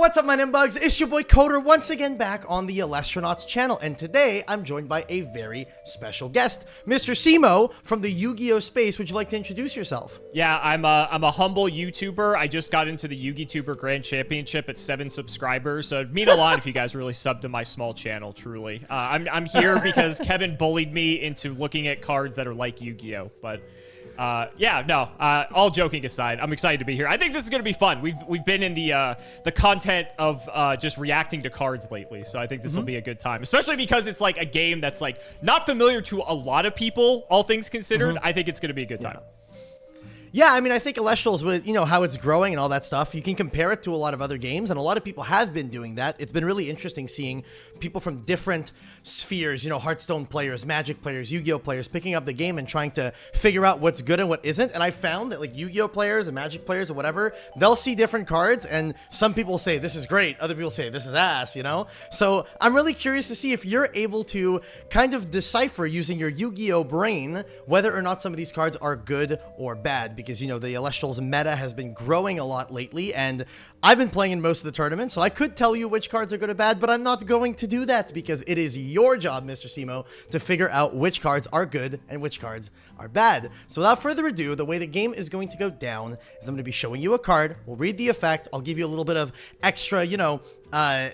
What's up, my Nimbugs? It's your boy Coder once again back on the Elestrals channel, and today I'm joined by a very special guest, Mr. Cimoooooooo from the Yu-Gi-Oh space. Would you like to introduce yourself? Yeah, I'm a humble YouTuber. I just got into the Yu-Gi-Tuber Grand Championship at 7 subscribers, so it'd mean a lot if you guys really subbed to my small channel, truly. I'm here because Kevin bullied me into looking at cards that are like Yu-Gi-Oh, but... all joking aside, I'm excited to be here. I think this is going to be fun. We've been in the content of just reacting to cards lately, so I think this will be a good time, especially because it's like a game that's like not familiar to a lot of people, all things considered. I think it's going to be a good time. Yeah, I mean, I think Elestrals, with, you know, how it's growing and all that stuff, you can compare it to a lot of other games, and a lot of people have been doing that. It's been really interesting seeing people from different spheres, you know, Hearthstone players, Magic players, Yu-Gi-Oh players, picking up the game and trying to figure out what's good and what isn't. And I found that, like, Yu-Gi-Oh players and Magic players or whatever, they'll see different cards, and some people say, this is great, other people say, this is ass, you know? So I'm really curious to see if you're able to kind of decipher using your Yu-Gi-Oh brain whether or not some of these cards are good or bad, because, you know, the Elestrals meta has been growing a lot lately, and I've been playing in most of the tournaments, so I could tell you which cards are good or bad, but I'm not going to do that because it is your job, Mr. Cimoooooooo, to figure out which cards are good and which cards are bad. So without further ado, the way the game is going to go down is I'm going to be showing you a card. We'll read the effect. I'll give you a little bit of extra, you know,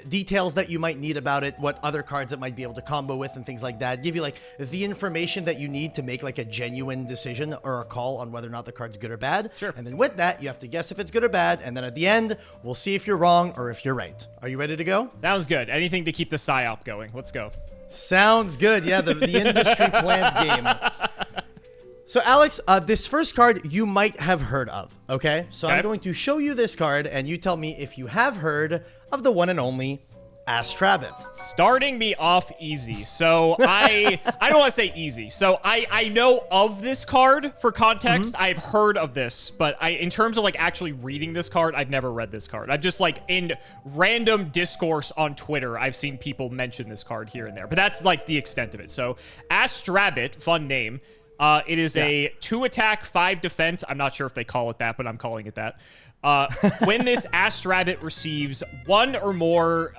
details that you might need about it, what other cards it might be able to combo with and things like that. Give you like the information that you need to make like a genuine decision or a call on whether or not the card's good or bad. Sure. And then with that, you have to guess if it's good or bad. And then at the end, we'll see if you're wrong or if you're right. Are you ready to go? Sounds good. Anything to keep the psyop going. Let's go. Sounds good. Yeah, the industry planned game. So, Alex, this first card you might have heard of, okay? So I'm going to show you this card, and you tell me if you have heard of the one and only Astrabbit. Starting me off easy. So I don't want to say easy. So I know of this card for context. I've heard of this, but in terms of like actually reading this card, I've never read this card. I've just like in random discourse on Twitter, I've seen people mention this card here and there, but that's like the extent of it. So Astrabbit, fun name. It is a 2 attack, 5 defense. I'm not sure if they call it that, but I'm calling it that. When this Astrabbit receives 1 or more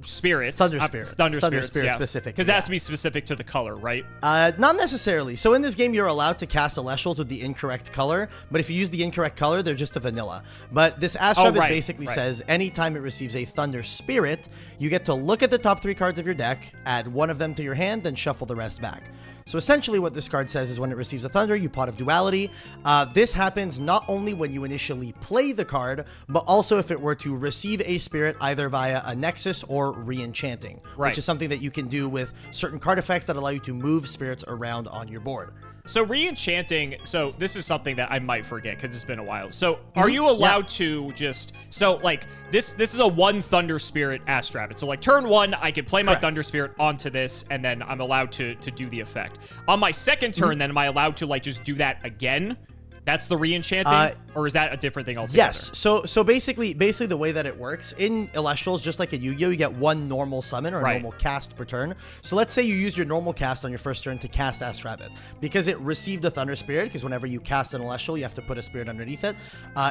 spirits, Thunder spirits, yeah, specific, because that has to be specific to the color, right? Not necessarily. So in this game, you're allowed to cast Elestrals with the incorrect color, but if you use the incorrect color, they're just a vanilla. But this Astrabbit basically says anytime it receives a Thunder Spirit, you get to look at the top 3 cards of your deck, add 1 of them to your hand, then shuffle the rest back. So essentially what this card says is when it receives a Thunder, you Pot of Duality. This happens not only when you initially play the card, but also if it were to receive a spirit either via a Nexus or re-enchanting, which is something that you can do with certain card effects that allow you to move spirits around on your board. So re-enchanting, so this is something that I might forget because it's been a while. So are you allowed to just, so like this is a 1 Thunder Spirit Astrabbit. So like turn 1, I can play my Thunder Spirit onto this, and then I'm allowed to do the effect. On my second turn, then am I allowed to like just do that again? That's the re-enchanting, or is that a different thing altogether? Yes. So basically the way that it works in Elestrals, just like in Yu-Gi-Oh, you get 1 normal summon or a normal cast per turn. So let's say you use your normal cast on your first turn to cast Astrabbit. Because it received a Thunder Spirit, because whenever you cast an Elestral, you have to put a spirit underneath it,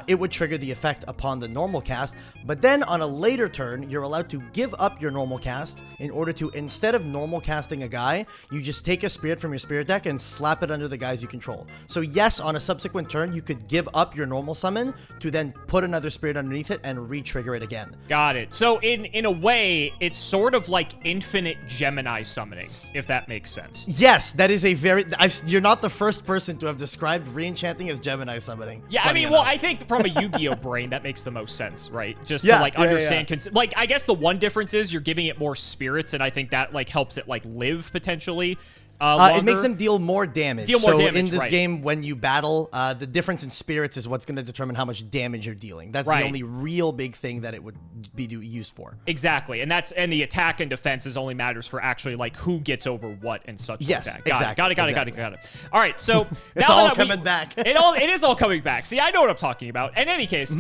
it would trigger the effect upon the normal cast. But then on a later turn, you're allowed to give up your normal cast in order to, instead of normal casting a guy, you just take a spirit from your spirit deck and slap it under the guys you control. So yes, on a subsequent turn, you could give up your normal summon to then put another spirit underneath it and re-trigger it again. Got it. So in a way, it's sort of like infinite Gemini summoning, if that makes sense. Yes, that is a very... you're not the first person to have described re-enchanting as Gemini summoning. Yeah, I mean, well, I think from a Yu-Gi-Oh brain, that makes the most sense, right? Just to like understand... Like, I guess the one difference is you're giving it more spirits, and I think that like helps it like live potentially. It makes them deal more damage. So in this game, when you battle, the difference in spirits is what's going to determine how much damage you're dealing. That's the only real big thing that it would be used for. Exactly, and the attack and defense only matters for actually like who gets over what and such like that. Got it. All right, so it's all coming back. It is all coming back. See, I know what I'm talking about. In any case,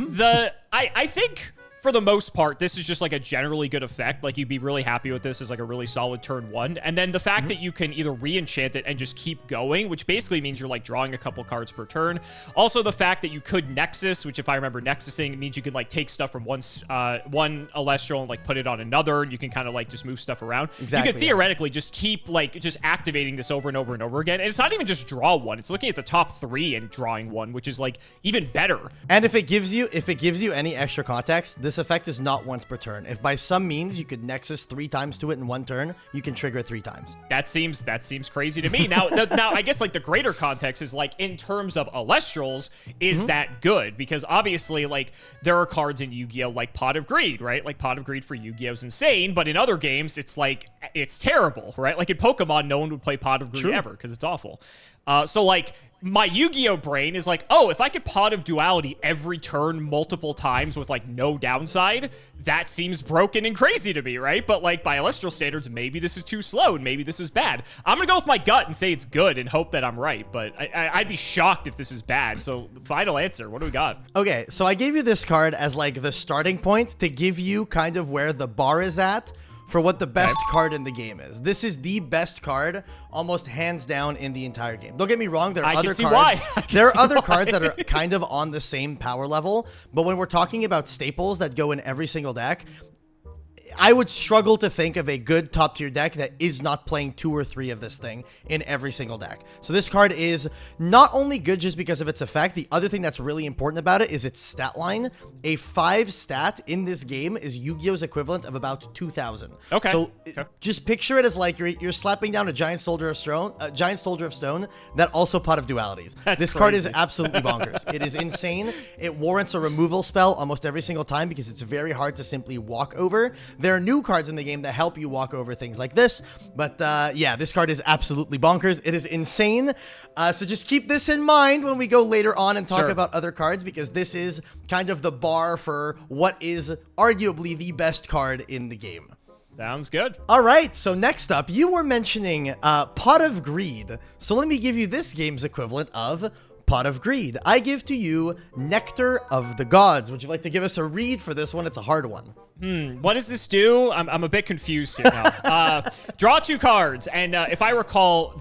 I think for the most part, this is just like a generally good effect. Like, you'd be really happy with this as like a really solid turn 1. And then the fact that you can either re-enchant it and just keep going, which basically means you're like drawing a couple cards per turn. Also, the fact that you could Nexus, which if I remember Nexusing, it means you can like take stuff from one Elestral and like put it on another, and you can kind of like just move stuff around. Exactly. You could theoretically just keep like just activating this over and over and over again. And it's not even just draw 1. It's looking at the top 3 and drawing 1, which is like even better. And if it gives you any extra context, this effect is not once per turn. If by some means you could Nexus 3 times to it in 1 turn, you can trigger 3 times. That seems crazy to me. Now, now I guess like the greater context is like in terms of Elestrals, is that good? Because obviously like there are cards in Yu-Gi-Oh! Like Pot of Greed, right? Like Pot of Greed for Yu-Gi-Oh! Is insane, but in other games it's like it's terrible, right? Like in Pokemon, no one would play Pot of Greed ever because it's awful. So like my Yu-Gi-Oh! Brain is like, oh, if I could Pot of Duality every turn multiple times with like no downside, that seems broken and crazy to me, right? But like by Elestral standards, maybe this is too slow and maybe this is bad. I'm gonna go with my gut and say it's good and hope that I'm right, but I'd be shocked if this is bad. So final answer, what do we got? Okay, so I gave you this card as like the starting point to give you kind of where the bar is at for what the best card in the game is. This is the best card, almost hands down, in the entire game. Don't get me wrong, there are other cards. There are other cards that are kind of on the same power level, but when we're talking about staples that go in every single deck, I would struggle to think of a good top tier deck that is not playing 2 or 3 of this thing in every single deck. So this card is not only good just because of its effect, the other thing that's really important about it is its stat line. A 5 stat in this game is Yu-Gi-Oh's equivalent of about 2,000. Okay. So just picture it as like you're slapping down a giant soldier of stone, that also Pot of Dualities. This card is absolutely bonkers. It is insane. It warrants a removal spell almost every single time because it's very hard to simply walk over. There are new cards in the game that help you walk over things like this, but yeah, this card is absolutely bonkers. It is insane. So just keep this in mind when we go later on and talk about other cards, because this is kind of the bar for what is arguably the best card in the game. Sounds good. All right, so next up, you were mentioning Pot of Greed. So let me give you this game's equivalent of Pot of Greed. I give to you Nectar of the Gods. Would you like to give us a read for this one? It's a hard one. What does this do? I'm a bit confused here now. Draw 2 cards, and if I recall,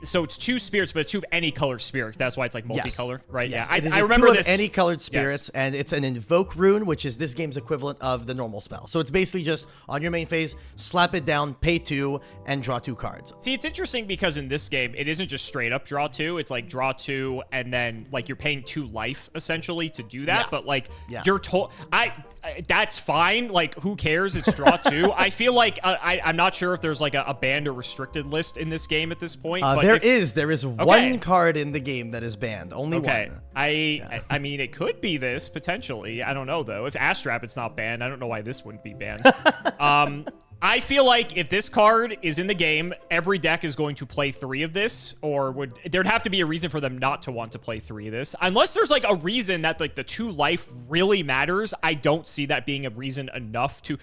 so it's 2 spirits, but it's 2 of any color spirit. That's why it's like multicolor, right? Yes. Yeah, I remember this. Any Any colored spirits, and it's an invoke rune, which is this game's equivalent of the normal spell. So it's basically just on your main phase, slap it down, pay 2, and draw 2 cards. See, it's interesting because in this game, it isn't just straight up draw 2. It's like draw 2, and then like you're paying 2 life essentially to do that. But like you're told, that's fine. Like, who cares? It's draw 2. I feel like I'm not sure if there's like a banned or restricted list in this game at this point. But there is one card in the game that is banned. Only one. I mean, it could be this potentially. I don't know though. If Astrabbit's not banned, I don't know why this wouldn't be banned. I feel like if this card is in the game, every deck is going to play 3 of this, or there'd have to be a reason for them not to want to play 3 of this. Unless there's like a reason that like the 2 life really matters, I don't see that being a reason enough to...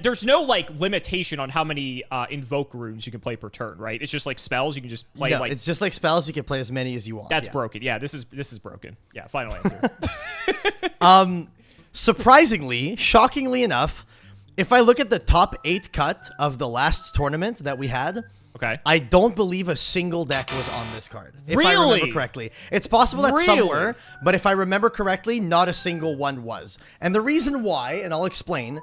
there's no like limitation on how many invoke runes you can play per turn, right? It's just like spells, you can just play like... it's just like spells, you can play as many as you want. That's broken. Yeah, this is broken. Yeah, final answer. Surprisingly, shockingly enough, if I look at the top 8 cut of the last tournament that we had, I don't believe a single deck was on this card. If I remember correctly. It's possible that some were, but if I remember correctly, not a single one was. And the reason why, and I'll explain,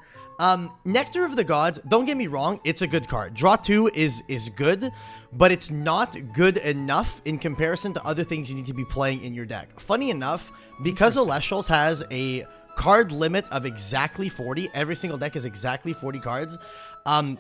Nectar of the Gods, don't get me wrong, it's a good card. Draw 2 is good, but it's not good enough in comparison to other things you need to be playing in your deck. Funny enough, because Elestrals has a card limit of exactly 40. Every single deck is exactly 40 cards.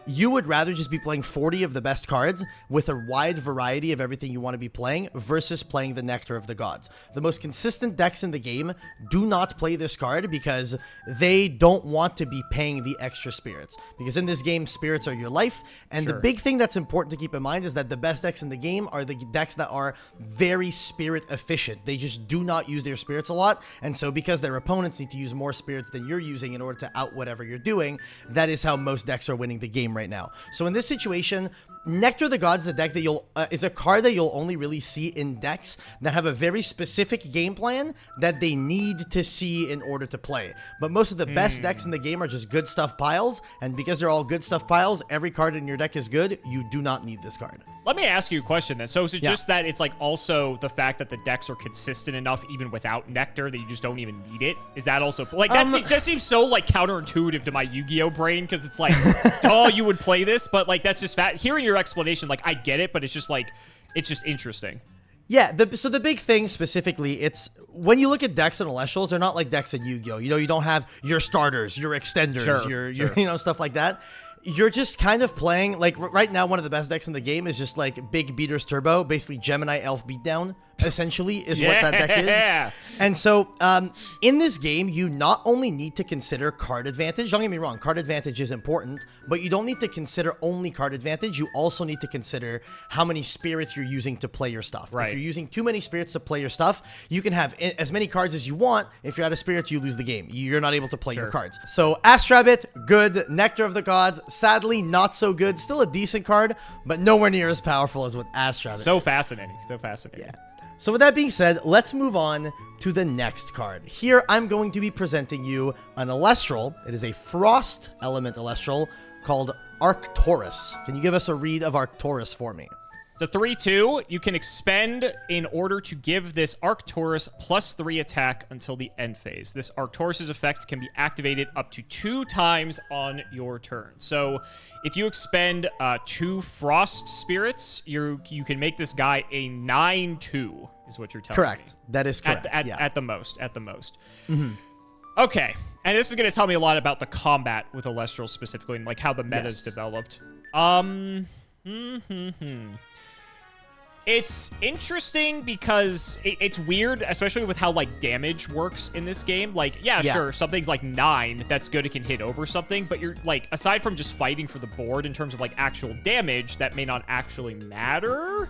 You would rather just be playing 40 of the best cards with a wide variety of everything you want to be playing versus playing the Nectar of the Gods. The most consistent decks in the game do not play this card because they don't want to be paying the extra spirits. Because in this game, spirits are your life. And the big thing that's important to keep in mind is that the best decks in the game are the decks that are very spirit efficient. They just do not use their spirits a lot. And so because their opponents need to use more spirits than you're using in order to out whatever you're doing, that is how most decks are winning the game right now. So in this situation, Nectar of the Gods is a deck that is a card that you'll only really see in decks that have a very specific game plan that they need to see in order to play. But most of the best decks in the game are just good stuff piles, and because they're all good stuff piles, every card in your deck is good. You do not need this card. Let me ask you a question then. So is it just that it's like also the fact that the decks are consistent enough even without Nectar that you just don't even need it? Is that also like that just seems so like counterintuitive to my Yu-Gi-Oh brain, because it's like, oh, you would play this, but like that's just hearing your explanation, like I get it, but it's just like it's just interesting. Yeah, so the big thing specifically, it's when you look at decks in Elestrals, they're not like decks in Yu-Gi-Oh. You know, you don't have your starters, your extenders, your you know, stuff like that. You're just kind of playing, like, right now, one of the best decks in the game is just, like, Big Beaters Turbo, basically Gemini Elf Beatdown, essentially, is what that deck is. And so, in this game, you not only need to consider card advantage, don't get me wrong, card advantage is important, but you don't need to consider only card advantage, you also need to consider how many spirits you're using to play your stuff. Right. If you're using too many spirits to play your stuff, you can have as many cards as you want. If you're out of spirits, you lose the game. You're not able to play your cards. So, Astrabbit, good. Nectar of the Gods, sadly, not so good. Still a decent card, but nowhere near as powerful as what Astrabbit So fascinating. So fascinating. Yeah. So with that being said, let's move on to the next card. Here, I'm going to be presenting you an Elestral. It is a Frost element Elestral called Arctaurus. Can you give us a read of Arctaurus for me? It's a 3/2. You can expend in order to give this Arctaurus +3 attack until the end phase. This Arctaurus' effect can be activated up to 2 times on your turn. So if you expend 2 Frost Spirits, you can make this guy a 9/2, is what you're telling me. Correct. That is correct. At the most. Okay. And this is going to tell me a lot about the combat with Elestrals specifically and like how the meta's developed. It's interesting because it's weird, especially with how, like, damage works in this game. Like, yeah, sure, something's like 9, that's good, it can hit over something, but you're, like, aside from just fighting for the board in terms of, like, actual damage, that may not actually matter.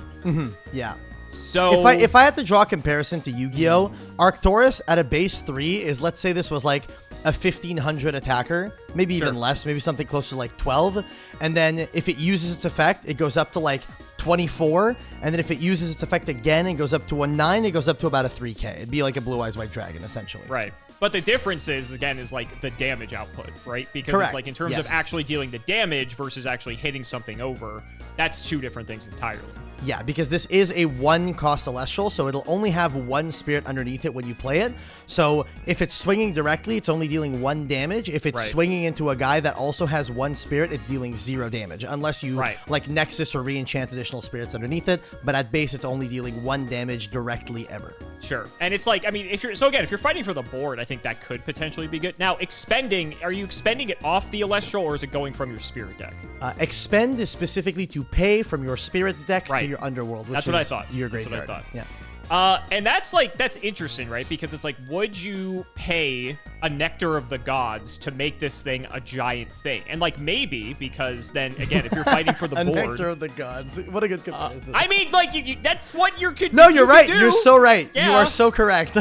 Yeah. So if I had to draw a comparison to Yu-Gi-Oh, Arctaurus at a base 3 is, let's say this was like a 1500 attacker, maybe even less, maybe something closer to like 12, and then if it uses its effect, it goes up to like 24, and then if it uses its effect again and goes up to a 9, it goes up to about a 3k. It'd be like a Blue Eyes White Dragon, essentially. Right. But the difference is, again, is like the damage output, right? Because it's like in terms of actually dealing the damage versus actually hitting something over, that's 2 different things entirely. Yeah, because this is a 1-cost Celestial, so it'll only have 1 spirit underneath it when you play it. So if it's swinging directly, it's only dealing 1 damage. If it's swinging into a guy that also has 1 spirit, it's dealing 0 damage. Unless you like Nexus or re-enchant additional spirits underneath it. But at base, it's only dealing 1 damage directly ever. Sure. And it's like, I mean, if you're fighting for the board, I think that could potentially be good. Now, are you expending it off the Elestral, or is it going from your spirit deck? Expend is specifically to pay from your spirit deck to your underworld, which that's what I thought. Your graveyard. That's what I thought. Yeah. And that's interesting, right? Because it's like, would you pay a Nectar of the Gods to make this thing a giant thing? And like, maybe, because then again, if you're fighting for the board, Nectar of the Gods. What a good comparison. I mean, like, that's what you could. No, you're right. Do. You're so right. Yeah. You are so correct.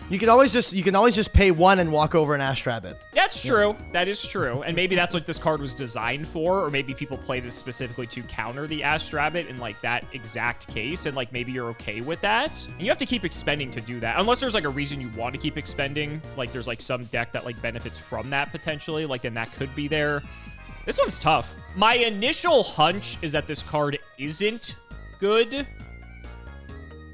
You can always just pay 1 and walk over an Astrabbit. That's true. That is true. And maybe that's what this card was designed for, or maybe people play this specifically to counter the Astrabbit in like that exact case, and like maybe you're okay with that. And you have to keep expending to do that, unless there's like a reason you want to keep expending. Like there's like some deck that like benefits from that potentially. Like then that could be there. This one's tough. My initial hunch is that this card isn't good.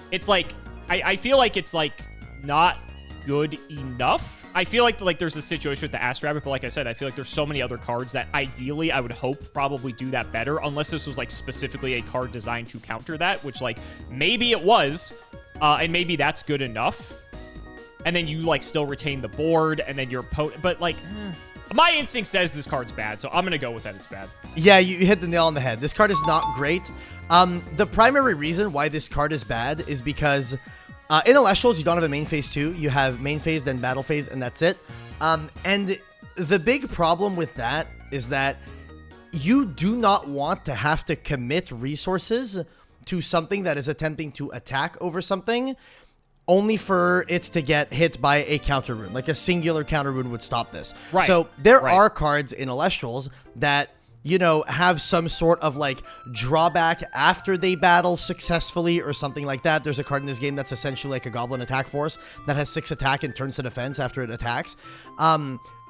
It's like I feel like it's like not good enough. I feel like there's a situation with the Astrabbit, but like I said, I feel like there's so many other cards that ideally I would hope probably do that better, unless this was like specifically a card designed to counter that, which like maybe it was, and maybe that's good enough. And then you like still retain the board, and then you're but like my instinct says this card's bad, so I'm gonna go with that. It's bad. Yeah, you hit the nail on the head. This card is not great. The primary reason why this card is bad is because in Elestrals, you don't have a main phase 2. You have main phase, then battle phase, and that's it. And the big problem with that is that you do not want to have to commit resources to something that is attempting to attack over something only for it to get hit by a counter rune. Like a singular counter rune would stop this. Right. So there are cards in Elestrals that you know, have some sort of like drawback after they battle successfully or something like that. There's a card in this game that's essentially like a goblin attack force that has 6 attack and turns to defense after it attacks.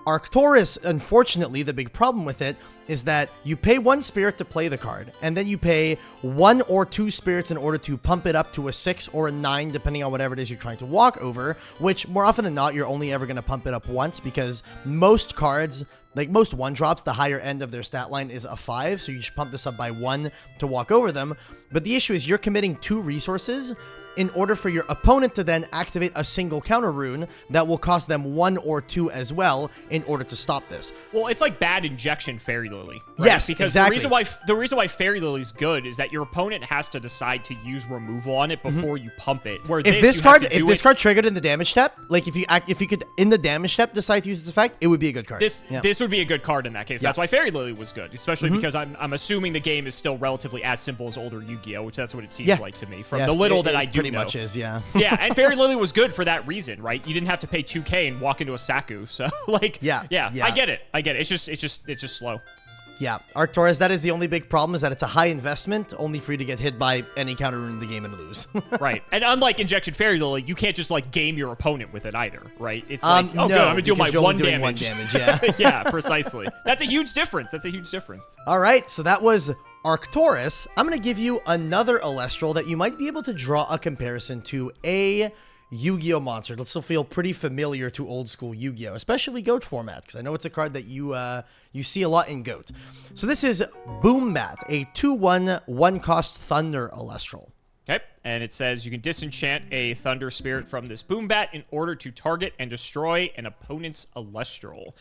Arctaurus, unfortunately, the big problem with it is that you pay 1 spirit to play the card, and then you pay 1 or 2 spirits in order to pump it up to a 6 or a 9, depending on whatever it is you're trying to walk over, which more often than not, you're only ever going to pump it up once, because most cards, like most 1-drops, the higher end of their stat line is a 5, so you just pump this up by 1 to walk over them. But the issue is you're committing 2 resources in order for your opponent to then activate a single counter rune that will cost them 1 or 2 as well in order to stop this. Well, it's like bad injection Fairy Lily. Right? Yes, because exactly. the reason why Fairy Lily's good is that your opponent has to decide to use removal on it before you pump it. Where If this card triggered in the damage step, like if you could in the damage step decide to use its effect, it would be a good card. This would be a good card in that case. That's why Fairy Lily was good, especially because I'm assuming the game is still relatively as simple as older Yu-Gi-Oh, which that's what it seems like to me from the little that I do pretty know. much is, yeah. So, yeah, and Fairy Lily was good for that reason, right? You didn't have to pay 2K and walk into a Saku. So like, yeah, I get it. It's just slow. Yeah, Arctaurus, that is the only big problem, is that it's a high investment, only for you to get hit by any counter rune in the game and lose. Right. And unlike Injection Fairy Lily, you can't just like game your opponent with it either, right? It's like, oh, no, good, I'm gonna do my one damage. Yeah. Yeah, precisely. That's a huge difference. All right, so that was Arctaurus. I'm going to give you another Elestral that you might be able to draw a comparison to a Yu-Gi-Oh monster. It'll still feel pretty familiar to old school Yu-Gi-Oh, especially GOAT format, because I know it's a card that you see a lot in GOAT. So this is Boombatt, a 2/1 1-cost Thunder Elestral. Okay, and it says you can disenchant a Thunder Spirit from this Boombatt in order to target and destroy an opponent's Elestral.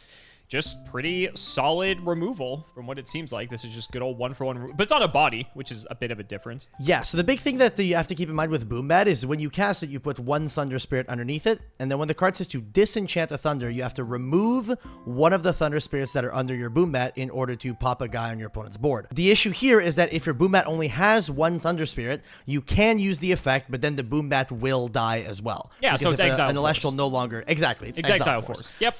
Just pretty solid removal from what it seems like. This is just good old 1-for-1, but it's on a body, which is a bit of a difference. Yeah, so the big thing that you have to keep in mind with Boombatt is when you cast it, you put 1 Thunder Spirit underneath it, and then when the card says to disenchant a Thunder, you have to remove one of the Thunder Spirits that are under your Boombatt in order to pop a guy on your opponent's board. The issue here is that if your Boombatt only has 1 Thunder Spirit, you can use the effect, but then the Boombatt will die as well. Yeah, because so it's Exile An Elestral no longer... Exactly, it's Exile Force. Yep.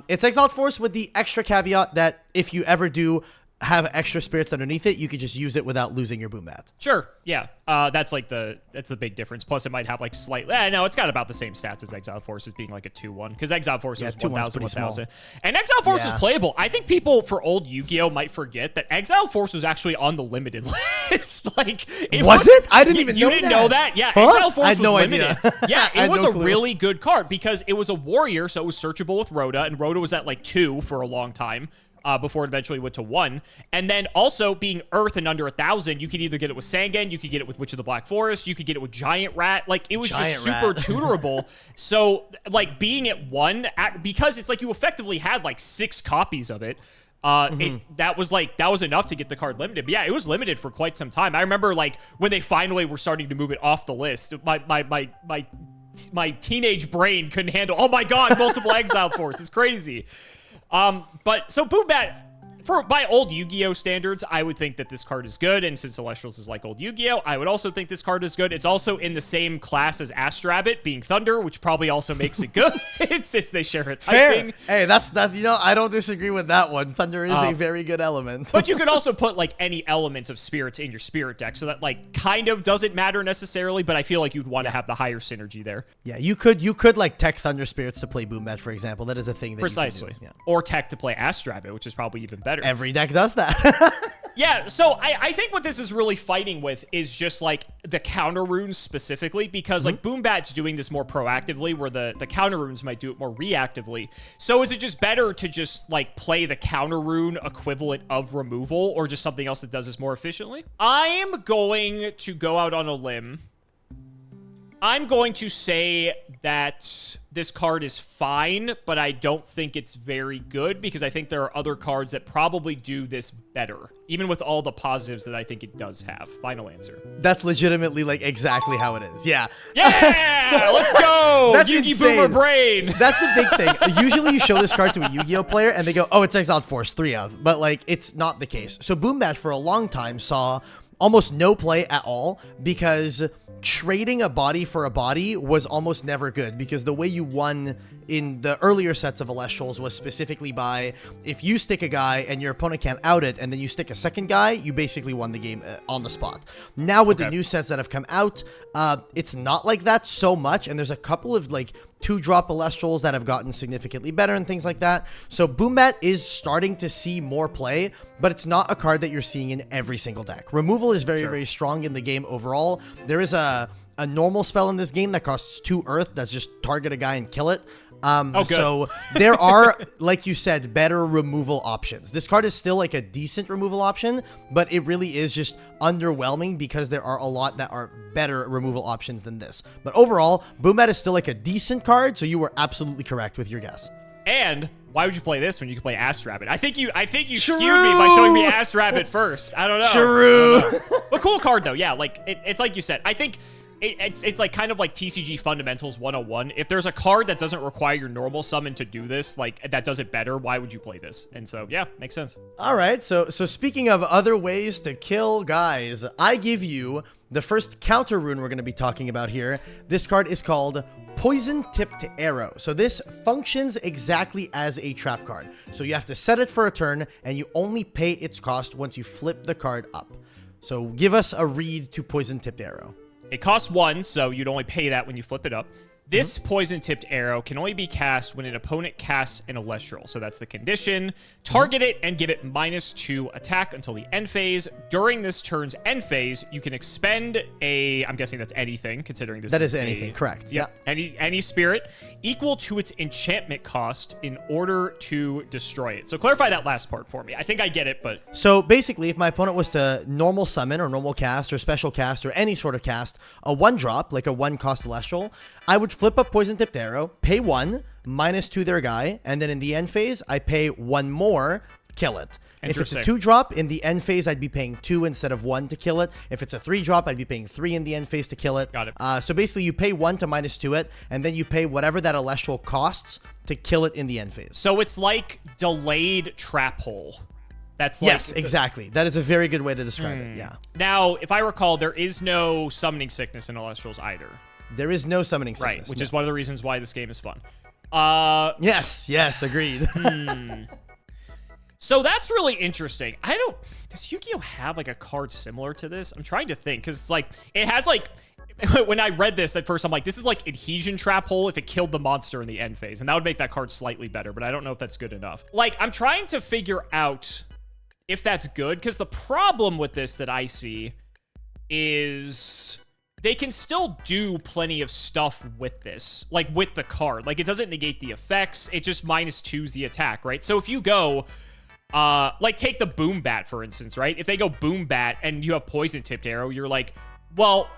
It's Exiled Force with the extra caveat that if you ever do have extra spirits underneath it, you could just use it without losing your Boombatt. Sure, yeah. That's the big difference. Plus, it might have like slightly... no, it's got about the same stats as Exile Force as being like a 2/1. Because Exile Force is 1,000, 1,000. And Exile Force is playable. I think people for old Yu-Gi-Oh might forget that Exile Force was actually on the limited list. Like, was it? I didn't even know that. You didn't know that? Yeah, huh? Exile Force I had was no limited. Idea. Yeah, it was a really good card because it was a warrior, so it was searchable with Rhoda, and Rhoda was at like 2 for a long time. Before it eventually went to 1. And then also being Earth and under 1,000, you could either get it with Sangan, you could get it with Witch of the Black Forest, you could get it with Giant Rat. Like, it was just super tutorable. So, like, being at 1, because it's like you effectively had like 6 copies of it, that was enough to get the card limited. But yeah, it was limited for quite some time. I remember, like, when they finally were starting to move it off the list, my teenage brain couldn't handle, oh my god, multiple Exile Force. It's crazy. But so Boombatt, by old Yu-Gi-Oh standards, I would think that this card is good, and since Elestrals is like old Yu-Gi-Oh, I would also think this card is good. It's also in the same class as Astrabbit, being Thunder, which probably also makes it good. Since they share a typing. Fair. Hey, that's I don't disagree with that one. Thunder is a very good element. But you could also put like any elements of spirits in your spirit deck, so that like kind of doesn't matter necessarily, but I feel like you'd want to have the higher synergy there. Yeah, you could like tech Thunder Spirits to play Boombatt, for example. That is a thing that precisely. You can do. Yeah. Or tech to play Astrabbit, which is probably even better. Every deck does that. Yeah, so I think what this is really fighting with is just, like, the counter runes specifically, because, like, Boombatt's doing this more proactively, where the counter runes might do it more reactively. So is it just better to just, like, play the counter rune equivalent of removal, or just something else that does this more efficiently? I'm going to go out on a limb. I'm going to say that this card is fine, but I don't think it's very good because I think there are other cards that probably do this better, even with all the positives that I think it does have. Final answer. That's legitimately like exactly how it is. Yeah. Yeah! So, let's go! That's Yu-Gi insane. Boomer Brain! That's the big thing. Usually you show this card to a Yu-Gi-Oh player and they go, oh, it's Exiled Force 3 of. But like, it's not the case. So Boombatt for a long time saw almost no play at all because trading a body for a body was almost never good because the way you won in the earlier sets of Elestrals was specifically by if you stick a guy and your opponent can't out it, and then you stick a second guy, you basically won the game on the spot. Now with the new sets that have come out, it's not like that so much, and there's a couple of like 2-drop Elestrals that have gotten significantly better and things like that. So Boombatt is starting to see more play, but it's not a card that you're seeing in every single deck. Removal is very, very strong in the game overall. There is a normal spell in this game that costs 2 Earth that's just target a guy and kill it. So there are, like you said, better removal options. This card is still like a decent removal option, but it really is just underwhelming because there are a lot that are better removal options than this. But overall, Boombatt is still like a decent card, so you were absolutely correct with your guess. And why would you play this when you could play Astrabbit? I think you skewed me by showing me Astrabbit first. I don't know. True. But cool card though. Yeah, like it's like you said. I think it's like kind of like TCG Fundamentals 101. If there's a card that doesn't require your normal summon to do this, like that does it better, why would you play this? And so yeah, makes sense. All right. So speaking of other ways to kill guys, I give you the first counter rune we're going to be talking about here. This card is called Poison Tipped Arrow. So this functions exactly as a trap card. So you have to set it for a turn, and you only pay its cost once you flip the card up. So give us a read to Poison Tipped Arrow. It costs 1, so you'd only pay that when you flip it up. This poison-tipped arrow can only be cast when an opponent casts an Elestral. So that's the condition. Target it and give it -2 attack until the end phase. During this turn's end phase, you can expend a, I'm guessing that's anything, considering this is anything, correct. Yeah. Any spirit equal to its enchantment cost in order to destroy it. So clarify that last part for me. I think I get it, but... So basically, if my opponent was to normal summon or normal cast or special cast or any sort of cast, a 1-drop, like a 1-cost Celestial, I would flip up Poison Tipped Arrow, pay 1, -2 their guy, and then in the end phase, I pay 1 more, kill it. If it's a 2-drop, in the end phase, I'd be paying 2 instead of 1 to kill it. If it's a 3-drop, I'd be paying 3 in the end phase to kill it. Got it. So basically, you pay 1 to -2 it, and then you pay whatever that Celestial costs to kill it in the end phase. So it's like delayed trap hole. That's like yes, exactly. That is a very good way to describe it, yeah. Now, if I recall, there is no summoning sickness in Elestrals either. There is no summoning sickness. Right, which is one of the reasons why this game is fun. Yes, agreed. So that's really interesting. Does Yu-Gi-Oh have like a card similar to this? I'm trying to think, because it's like, it has like, when I read this at first, I'm like, this is like Adhesion Trap Hole if it killed the monster in the end phase, and that would make that card slightly better, but I don't know if that's good enough. Like, I'm trying to figure out if that's good, because the problem with this that I see is they can still do plenty of stuff with this, like with the card. Like, it doesn't negate the effects, it just -2s the attack, right? So if you go, like, take the Boombatt, for instance, right? If they go Boombatt and you have Poison Tipped Arrow, you're like, well,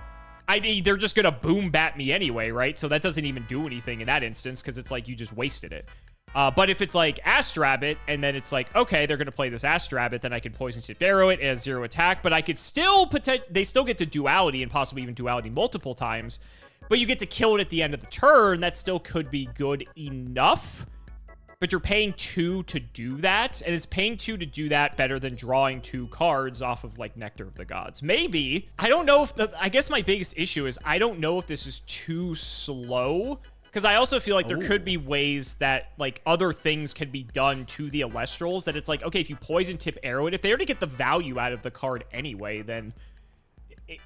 I mean, they're just gonna Boombatt me anyway, right? So that doesn't even do anything in that instance, because it's like you just wasted it. But if it's like Astrabbit, and then it's like, okay, they're going to play this Astrabbit, then I can Poison Tipped Arrow it as 0 attack, but I could still, they still get to Duality, and possibly even Duality multiple times, but you get to kill it at the end of the turn. That still could be good enough, but you're paying 2 to do that, and is paying 2 to do that better than drawing 2 cards off of, like, Nectar of the Gods? Maybe. I don't know if I guess my biggest issue is I don't know if this is too slow, because I also feel like there could be ways that, like, other things can be done to the Elestrals that it's like, okay, if you Poison Tip Arrow it, if they already get the value out of the card anyway, then,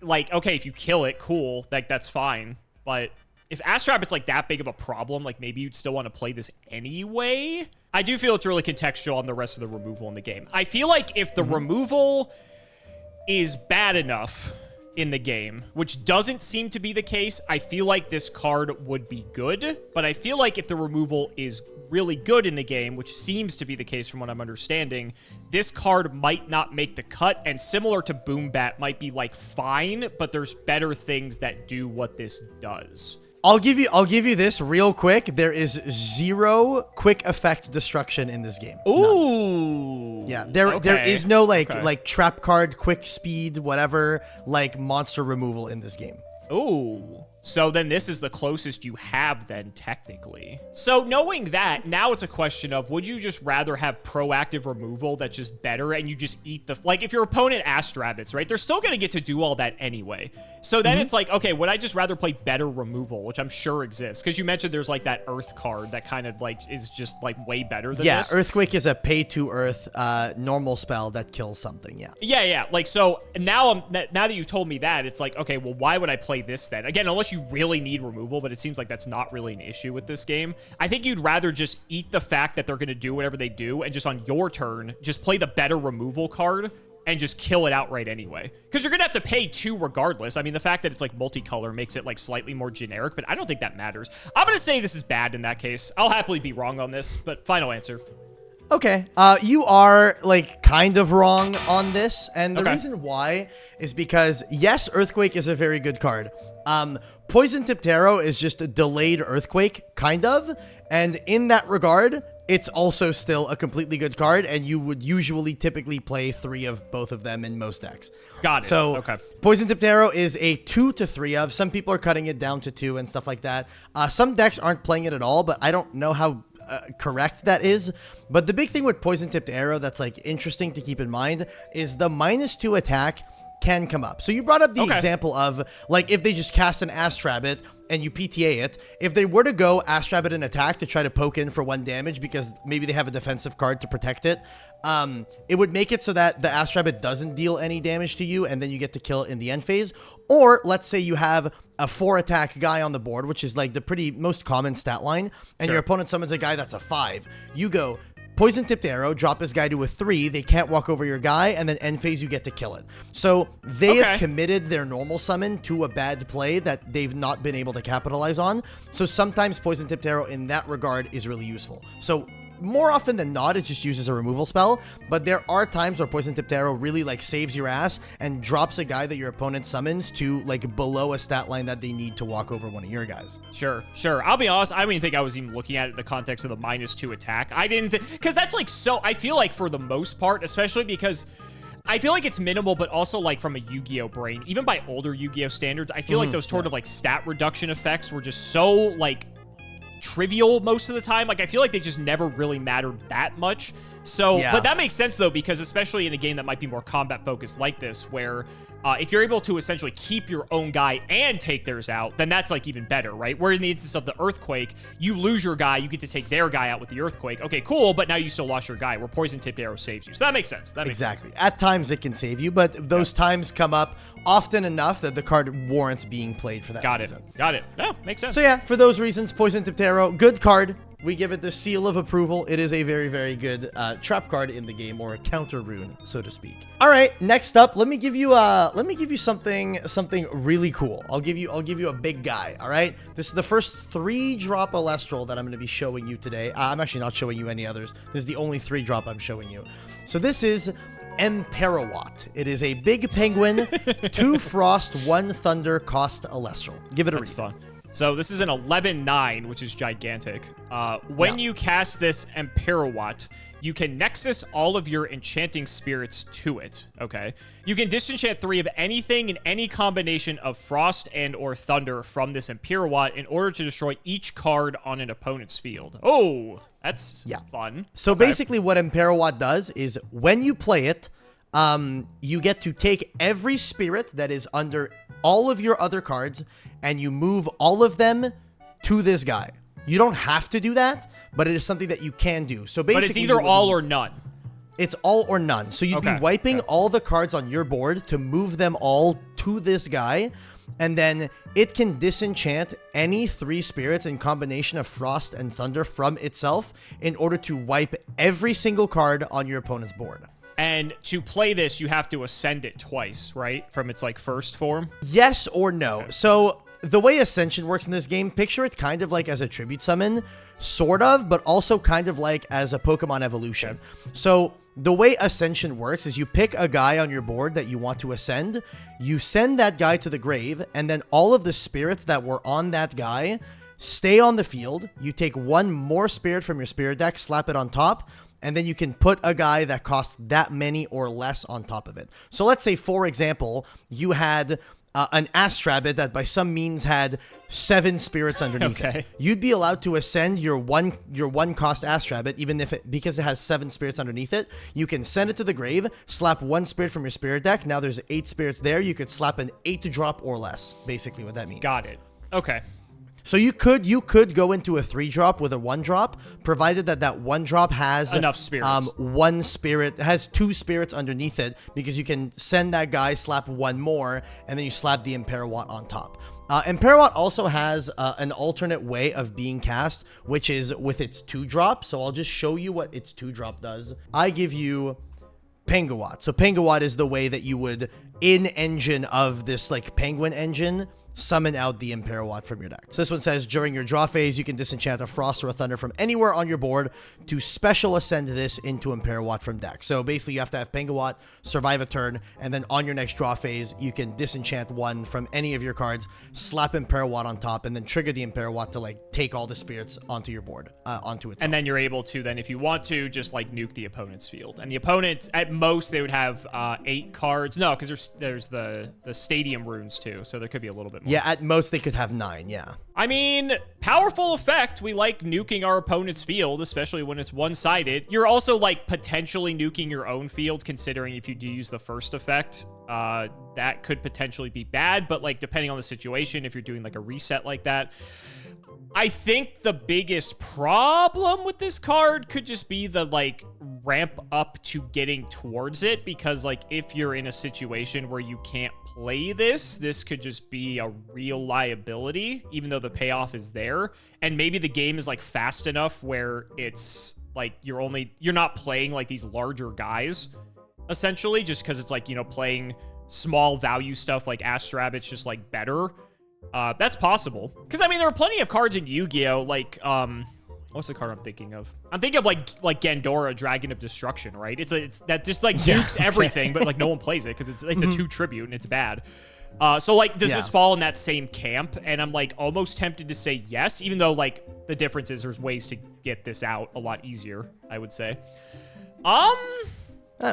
like, okay, if you kill it, cool, like, that's fine. But if Astrabbit's, like, that big of a problem, like, maybe you'd still want to play this anyway. I do feel it's really contextual on the rest of the removal in the game. I feel like if the removal is bad enough in the game, which doesn't seem to be the case, I feel like this card would be good, but I feel like if the removal is really good in the game, which seems to be the case from what I'm understanding, this card might not make the cut, and similar to Boombatt, might be like fine, but there's better things that do what this does. I'll give you this real quick. There is 0 quick effect destruction in this game. Ooh. None. Yeah, there is no like trap card, quick speed, whatever, like monster removal in this game. Ooh. So then this is the closest you have then, technically. So knowing that, now it's a question of, would you just rather have proactive removal that's just better and you just eat the... Like, if your opponent Astrabbits, right, they're still going to get to do all that anyway. So then it's like, okay, would I just rather play better removal, which I'm sure exists? Because you mentioned there's, like, that Earth card that kind of, like, is just, like, way better than this. Yeah, Earthquake is a pay-to-Earth normal spell that kills something, yeah. Yeah. Like, so now that you've told me that, it's like, okay, well, why would I play this then? Again, unless you really need removal, but it seems like that's not really an issue with this game. I think you'd rather just eat the fact that they're going to do whatever they do and just on your turn, just play the better removal card and just kill it outright anyway. Because you're going to have to pay 2 regardless. I mean, the fact that it's like multicolor makes it like slightly more generic, but I don't think that matters. I'm going to say this is bad in that case. I'll happily be wrong on this, but final answer. Okay, you are, like, kind of wrong on this, and the reason why is because, yes, Earthquake is a very good card. Poison Tipped Arrow is just a delayed Earthquake, kind of, and in that regard, it's also still a completely good card, and you would usually typically play 3 of both of them in most decks. Got it. So, okay. Poison Tipped Arrow is a 2 to 3 of. Some people are cutting it down to 2 and stuff like that. Some decks aren't playing it at all, but I don't know how correct that is. But the big thing with Poison Tipped Arrow that's, like, interesting to keep in mind is the -2 attack can come up. So you brought up the example of, like, if they just cast an Astrabbit and you PTA it, if they were to go Astrabbit and attack to try to poke in for 1 damage because maybe they have a defensive card to protect it, it would make it so that the Astrabbit doesn't deal any damage to you and then you get to kill it in the end phase. Or let's say you have a 4 attack guy on the board, which is like the most common stat line, and your opponent summons a guy that's a 5. You go Poison Tipped Arrow, drop this guy to a 3, they can't walk over your guy, and then end phase you get to kill it. So they have committed their normal summon to a bad play that they've not been able to capitalize on. So sometimes Poison Tipped Arrow in that regard is really useful. So more often than not, it just uses a removal spell, but there are times where Poison Tipped Arrow really, like, saves your ass and drops a guy that your opponent summons to, like, below a stat line that they need to walk over one of your guys. Sure. I'll be honest, I don't even think I was even looking at it in the context of the -2 attack. I didn't think, because that's, like, so, I feel like for the most part, especially because I feel like it's minimal, but also, like, from a Yu-Gi-Oh brain, even by older Yu-Gi-Oh standards, I feel like those sort of, like, stat reduction effects were just so, like, trivial most of the time. Like, I feel like they just never really mattered that much. So, but that makes sense, though, because especially in a game that might be more combat focused like this, where if you're able to essentially keep your own guy and take theirs out, then that's, like, even better, right? Where in the instance of the Earthquake, you lose your guy, you get to take their guy out with the Earthquake. Okay, cool, but now you still lost your guy, where Poison Tipped Arrow saves you. So that makes sense. Exactly. At times it can save you, but those times come up often enough that the card warrants being played for that reason. Got it. No, makes sense. So yeah, for those reasons, Poison Tipped Arrow, good card. We give it the seal of approval. It is a very, very good trap card in the game, or a counter rune, so to speak. All right, next up, let me give you something really cool. I'll give you a big guy. All right, this is the first 3-drop Elestral that I'm going to be showing you today. I'm actually not showing you any others. This is the only 3-drop I'm showing you. So this is Emperowatt. It is a big penguin, 2 frost, 1 thunder cost Elestral. Give it a read. That's fun. So this is an 11/9, which is gigantic. When you cast this Emperowatt, you can Nexus all of your enchanting spirits to it. Okay. You can disenchant 3 of anything in any combination of frost and or thunder from this Emperowatt in order to destroy each card on an opponent's field. Oh, that's fun. So basically what Emperowatt does is when you play it, you get to take every spirit that is under all of your other cards and you move all of them to this guy. You don't have to do that, but it is something that you can do. So basically, but it's either all or none. It's all or none. So you'd be wiping all the cards on your board to move them all to this guy, and then it can disenchant any 3 spirits in combination of frost and thunder from itself in order to wipe every single card on your opponent's board. And to play this, you have to ascend it twice, right? From its, like, first form? Yes or no. So the way Ascension works in this game, picture it kind of like as a tribute summon, sort of, but also kind of like as a Pokemon evolution. So the way Ascension works is you pick a guy on your board that you want to ascend, you send that guy to the grave, and then all of the spirits that were on that guy stay on the field. You take 1 more spirit from your spirit deck, slap it on top, and then you can put a guy that costs that many or less on top of it. So let's say, for example, you had an Astrabbit that by some means had 7 spirits underneath it. You'd be allowed to ascend your one cost Astrabbit, even if because it has 7 spirits underneath it. You can send it to the grave, slap 1 spirit from your spirit deck. Now there's 8 spirits there. You could slap an 8 to drop or less, basically what that means. Got it. Okay. So you could go into a 3-drop with a 1-drop, provided that 1-drop has enough spirits. 1 spirit has 2 spirits underneath it, because you can send that guy, slap 1 more, and then you slap the Emperowatt on top. Emperowatt also has an alternate way of being cast, which is with its 2-drop. So I'll just show you what its 2-drop does. I give you Penguwatt. So Penguwatt is the way that you would, in engine of this like penguin engine, summon out the Emperowatt from your deck. So this one says, during your draw phase, you can disenchant a Frost or a Thunder from anywhere on your board to special ascend this into Emperowatt from deck. So basically, you have to have Penguwatt, survive a turn, and then on your next draw phase, you can disenchant one from any of your cards, slap Emperowatt on top, and then trigger the Emperowatt to like take all the spirits onto your board, onto itself. And then you're able to then, if you want to, just like nuke the opponent's field. And the opponents, at most, they would have 8 cards. No, because there's the stadium runes too, so there could be a little bit more. Yeah, at most they could have 9, yeah. I mean, powerful effect. We like nuking our opponent's field, especially when it's one-sided. You're also, like, potentially nuking your own field, considering if you do use the first effect, that could potentially be bad. But, like, depending on the situation, if you're doing, like, a reset like that, I think the biggest problem with this card could just be the, like, ramp up to getting towards it, because, like, if you're in a situation where you can't play this could just be a real liability, even though the payoff is there. And maybe the game is, like, fast enough where it's, like, you're not playing, like, these larger guys, essentially, just because it's, like, you know, playing small value stuff like Astrabbit's just, like, better. That's possible. Because, I mean, there are plenty of cards in Yu-Gi-Oh! Like, what's the card I'm thinking of? I'm thinking of, like Gandora, Dragon of Destruction, right? It's that just, like, nukes everything, but, like, no one plays it because it's a 2 tribute and it's bad. So, like, does this fall in that same camp? And I'm, like, almost tempted to say yes, even though, like, the difference is there's ways to get this out a lot easier, I would say.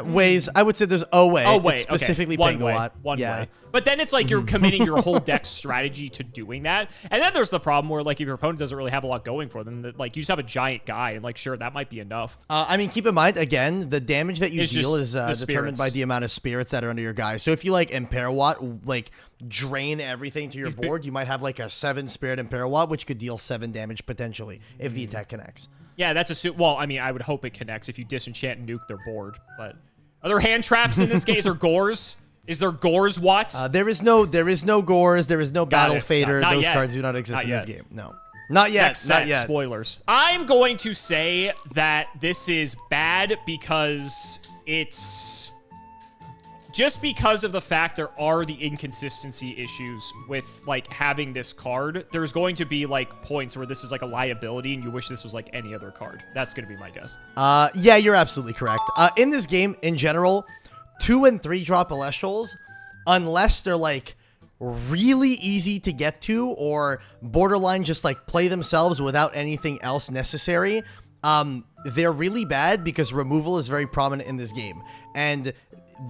Ways, I would say there's a way. Oh, wait, it's specifically okay. Penguwatt. One way. But then it's like you're committing your whole deck strategy to doing that. And then there's the problem where, like, if your opponent doesn't really have a lot going for them, that, like, you just have a giant guy, and, like, sure, that might be enough. I mean, keep in mind, again, the damage that you It's deal just is determined by the amount of spirits that are under your guy. So if you, like, Emperowatt, like, drain everything to your board, you might have, like, a 7-spirit Emperowatt, which could deal 7 damage, potentially, if the attack connects. Yeah, that's well, I mean, I would hope it connects if you disenchant and nuke their board, but... Are there hand traps in this case, or gores? Is there gores what? There is no gores. There is no battle fader. Those yet. cards do not exist in this game. No, not yet. Next set, not yet. Spoilers. I'm going to say that this is bad because it's just because of the fact there are the inconsistency issues with, like, having this card. There's going to be, like, points where this is, like, a liability and you wish this was, like, any other card. That's going to be my guess. Yeah, you're absolutely correct. In this game, in general, 2- and 3-drop Elestrals, unless they're, like, really easy to get to or borderline just, like, play themselves without anything else necessary, they're really bad because removal is very prominent in this game. And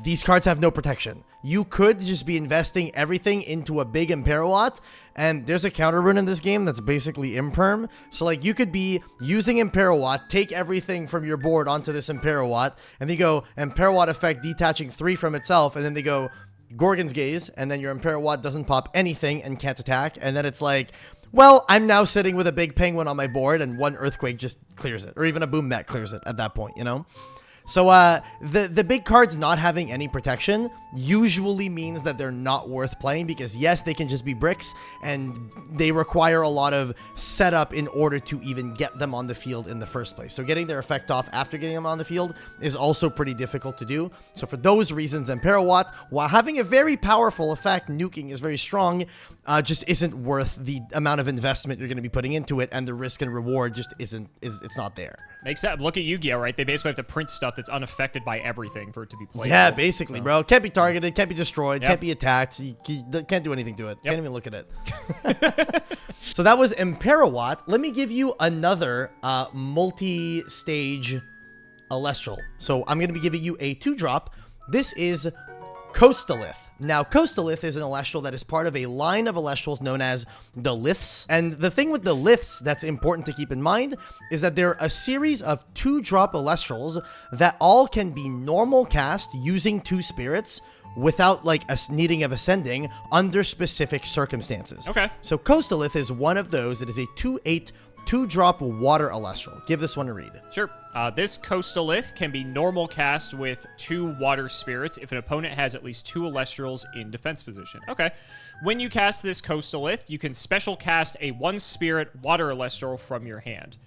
these cards have no protection. You could just be investing everything into a big Emperowatt, and there's a counter rune in this game that's basically imperm. So, like, you could be using Emperowatt, take everything from your board onto this Emperowatt, and they go Emperowatt effect detaching 3 from itself, and then they go Gorgon's Gaze, and then your Emperowatt doesn't pop anything and can't attack, and then it's like, well, I'm now sitting with a big penguin on my board, and 1 Earthquake just clears it, or even a Boombatt clears it at that point, you know? So, the big cards not having any protection usually means that they're not worth playing because, yes, they can just be bricks, and they require a lot of setup in order to even get them on the field in the first place. So getting their effect off after getting them on the field is also pretty difficult to do. So for those reasons, Emperowatt, while having a very powerful effect, nuking is very strong, just isn't worth the amount of investment you're going to be putting into it, and the risk and reward just it's not there. Makes sense. Look at Yu-Gi-Oh, right? They basically have to print stuff that's unaffected by everything for it to be played. Yeah, basically, bro. Can't be targeted, can't be destroyed, Yep. can't be attacked. You can't do anything to it. Can't even look at it. So that was Emperowatt. Let me give you another multi-stage Elestral. So I'm going to be giving you a 2-drop. This is Coastalith. Now, Coastalith is an Elestral that is part of a line of Elestrals known as the Liths. And the thing with the Liths that's important to keep in mind is that they're a series of 2-drop Elestrals that all can be normal cast using 2 spirits without like a needing of ascending under specific circumstances. Okay. So Coastalith is one of those. It is a 2/8 2-drop water Elestral. Give this one a read. Sure. This Coastalith can be normal cast with 2 water spirits if an opponent has at least 2 Elestrals in defense position. Okay. When you cast this Coastalith, you can special cast a 1-spirit water Elestral from your hand.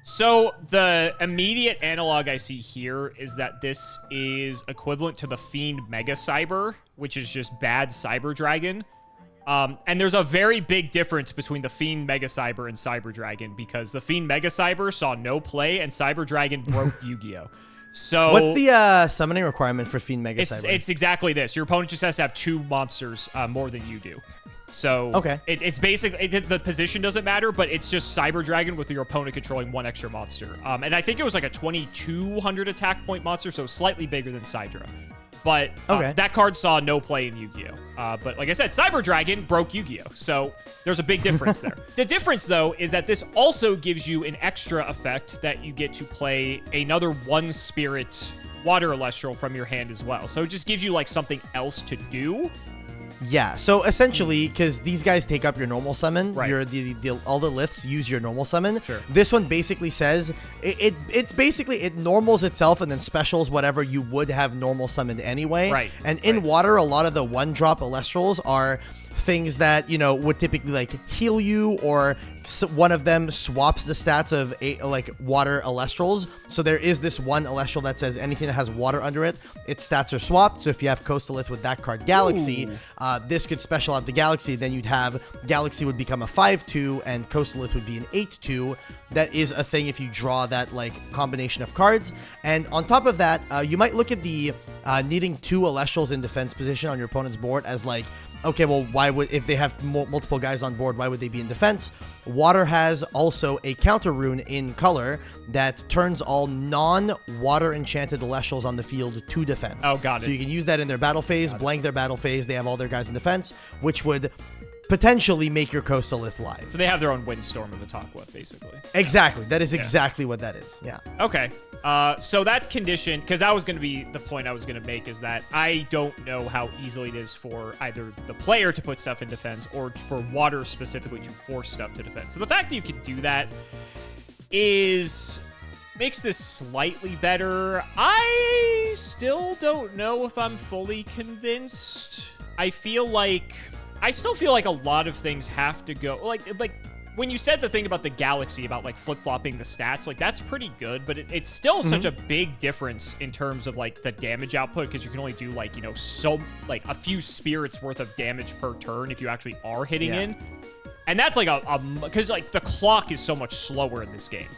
So the immediate analog I see here is that this is equivalent to the Fiend Mega Cyber, which is just bad Cyber Dragon. And there's a very big difference between the Fiend Mega Cyber and Cyber Dragon, because the Fiend Mega Cyber saw no play and Cyber Dragon broke Yu-Gi-Oh! So what's the summoning requirement for Fiend Mega Cyber? It's exactly this. Your opponent just has to have 2 monsters more than you do. So okay. It's basically, the position doesn't matter, but it's just Cyber Dragon with your opponent controlling 1 extra monster. And I think it was like a 2200 attack point monster, so slightly bigger than Sidra. But that card saw no play in Yu-Gi-Oh! But like I said, Cyber Dragon broke Yu-Gi-Oh! So there's a big difference there. The difference, though, is that this also gives you an extra effect that you get to play another 1-spirit water Elestral from your hand as well. So it just gives you like something else to do. Yeah, so essentially, because these guys take up your normal summon, right. All the Liths use your normal summon. Sure. This one basically says, it's basically, it normals itself and then specials whatever you would have normal summoned anyway. Right. And in water, a lot of the 1-drop Elestrals are things that, you know, would typically like heal you, or one of them swaps the stats of like water Elestrals. So there is this one Elestral that says anything that has water under it, its stats are swapped. So if you have Coastalith with that card Galaxy, this could special out the Galaxy. Then you'd have Galaxy would become a 5/2 and Coastalith would be an 8/2. That is a thing if you draw that like combination of cards. And on top of that, you might look at the needing 2 Elestrals in defense position on your opponent's board as like, okay, well, why would, if they have multiple guys on board, why would they be in defense? Water has also a counter rune in color that turns all non-water enchanted Elestrals on the field to defense. Oh, got it. So you can use that in their battle phase, blank their battle phase. They have all their guys in defense, which would potentially make your Coastalith live. So they have their own Windstorm to talk with, basically. Exactly. That is exactly what that is. Yeah. Okay. So that condition, because that was going to be the point I was going to make, is that I don't know how easily it is for either the player to put stuff in defense or for water specifically to force stuff to defense. So the fact that you can do that makes this slightly better. I still don't know if I'm fully convinced. I still feel like a lot of things have to go, like when you said the thing about the Galaxy, about like flip-flopping the stats, like that's pretty good, but it's still such a big difference in terms of like the damage output, because you can only do like, you know, so like a few spirits worth of damage per turn if you actually are hitting in. And that's like because like the clock is so much slower in this game.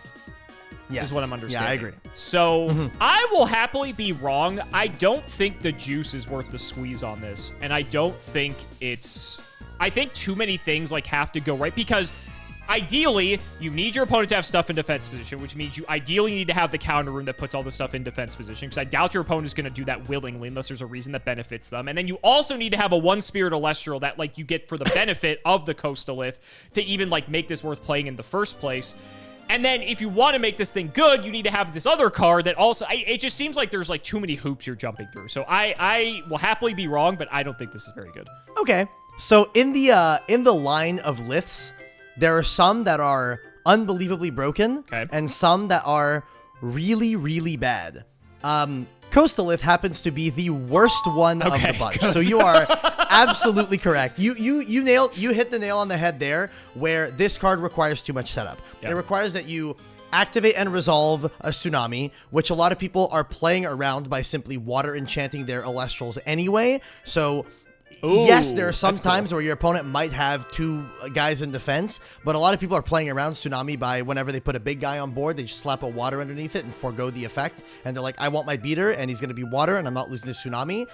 Yes. Is what I'm understanding. Yeah, I agree. So I will happily be wrong. I don't think the juice is worth the squeeze on this. And I don't think I think too many things like have to go right, because ideally, you need your opponent to have stuff in defense position, which means you ideally need to have the counter rune that puts all the stuff in defense position, because I doubt your opponent is going to do that willingly unless there's a reason that benefits them. And then you also need to have a 1-spirit Elestral that like you get for the benefit of the Coastalith to even like make this worth playing in the first place. And then if you want to make this thing good, you need to have this other card that also, it just seems like there's like too many hoops you're jumping through. So I will happily be wrong, but I don't think this is very good. Okay. So in the line of Liths, there are some that are unbelievably broken, and some that are really, really bad. Coastalith happens to be the worst one of the bunch. So you are absolutely correct. You hit the nail on the head there, where this card requires too much setup. It requires that you activate and resolve a Tsunami, which a lot of people are playing around by simply water enchanting their Elestrals anyway. So Yes, there are some that's cool. times where your opponent might have 2 guys in defense, but a lot of people are playing around Tsunami by whenever they put a big guy on board, they just slap a water underneath it and forego the effect. And they're like, I want my beater, and he's going to be water, and I'm not losing to Tsunami.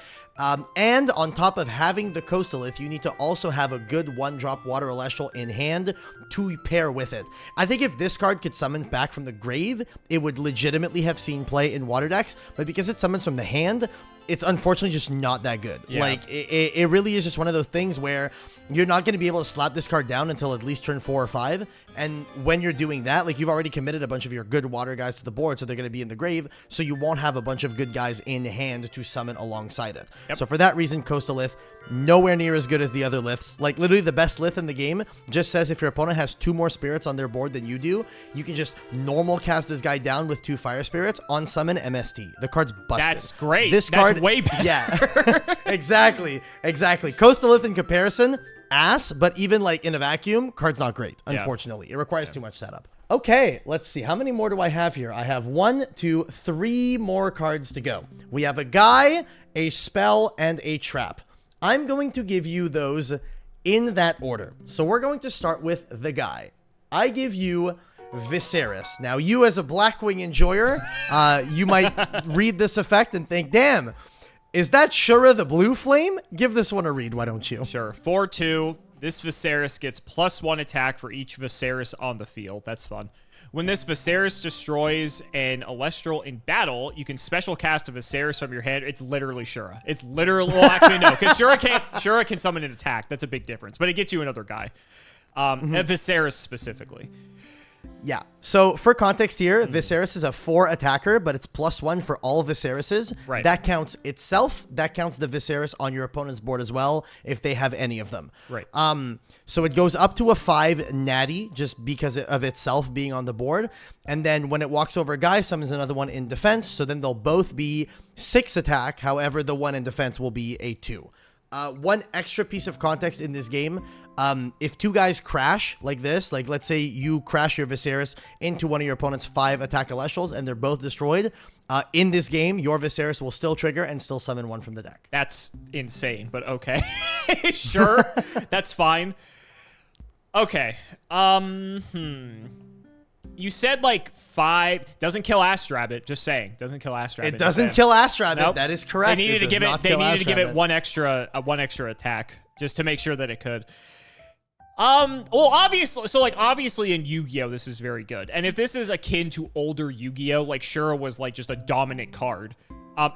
And on top of having the Coastalith, you need to also have a good 1-drop water Celestial in hand to pair with it. I think if this card could summon back from the grave, it would legitimately have seen play in water decks, but because it summons from the hand, it's unfortunately just not that good. Yeah. Like, it really is just one of those things where you're not going to be able to slap this card down until at least turn 4 or 5. And when you're doing that, like, you've already committed a bunch of your good water guys to the board, so they're going to be in the grave, so you won't have a bunch of good guys in hand to summon alongside it. Yep. So for that reason, Coastalith, nowhere near as good as the other liths. Like, literally the best lith in the game just says if your opponent has 2 more spirits on their board than you do, you can just normal cast this guy down with 2 fire spirits on summon MST. The card's busted. That's great. This That's card, way better. Yeah, exactly. Coastalith in comparison, ass, but even like in a vacuum, card's not great, unfortunately. It requires too much setup. Okay, let's see. How many more do I have here? I have 1, 2, 3 more cards to go. We have a guy, a spell, and a trap. I'm going to give you those in that order. So we're going to start with the guy. I give you Vysceris. Now, you as a Blackwing enjoyer, you might read this effect and think, damn, is that Shura the Blue Flame? Give this one a read, why don't you? Sure. 4/2. This Vysceris gets +1 attack for each Vysceris on the field. That's fun. When this Vysceris destroys an Elestral in battle, you can special cast a Vysceris from your hand. It's literally Shura. It's literally, well, actually, no, because Shura can summon an attack. That's a big difference, but it gets you another guy. A Vysceris specifically. Yeah. So for context here, Vysceris is a 4 attacker, but it's +1 for all Vyscerises. Right. That counts itself. That counts the Vysceris on your opponent's board as well, if they have any of them. Right. So it goes up to a 5 natty just because of itself being on the board. And then when it walks over a guy, summons another one in defense. So then they'll both be 6 attack. However, the one in defense will be a 2. One extra piece of context in this game, if 2 guys crash like this, like let's say you crash your Vysceris into one of your opponent's 5 attack Elestrals and they're both destroyed, in this game, your Vysceris will still trigger and still summon one from the deck. That's insane, but okay. Sure, that's fine. Okay. You said like 5 doesn't kill Astrabbit. Just saying, doesn't kill Astrabbit. It doesn't kill Astrabbit. Nope. That is correct. They needed to give it. They needed to give it one extra attack just to make sure that it could. Well, obviously in Yu-Gi-Oh, this is very good. And if this is akin to older Yu-Gi-Oh, like Shura was like just a dominant card.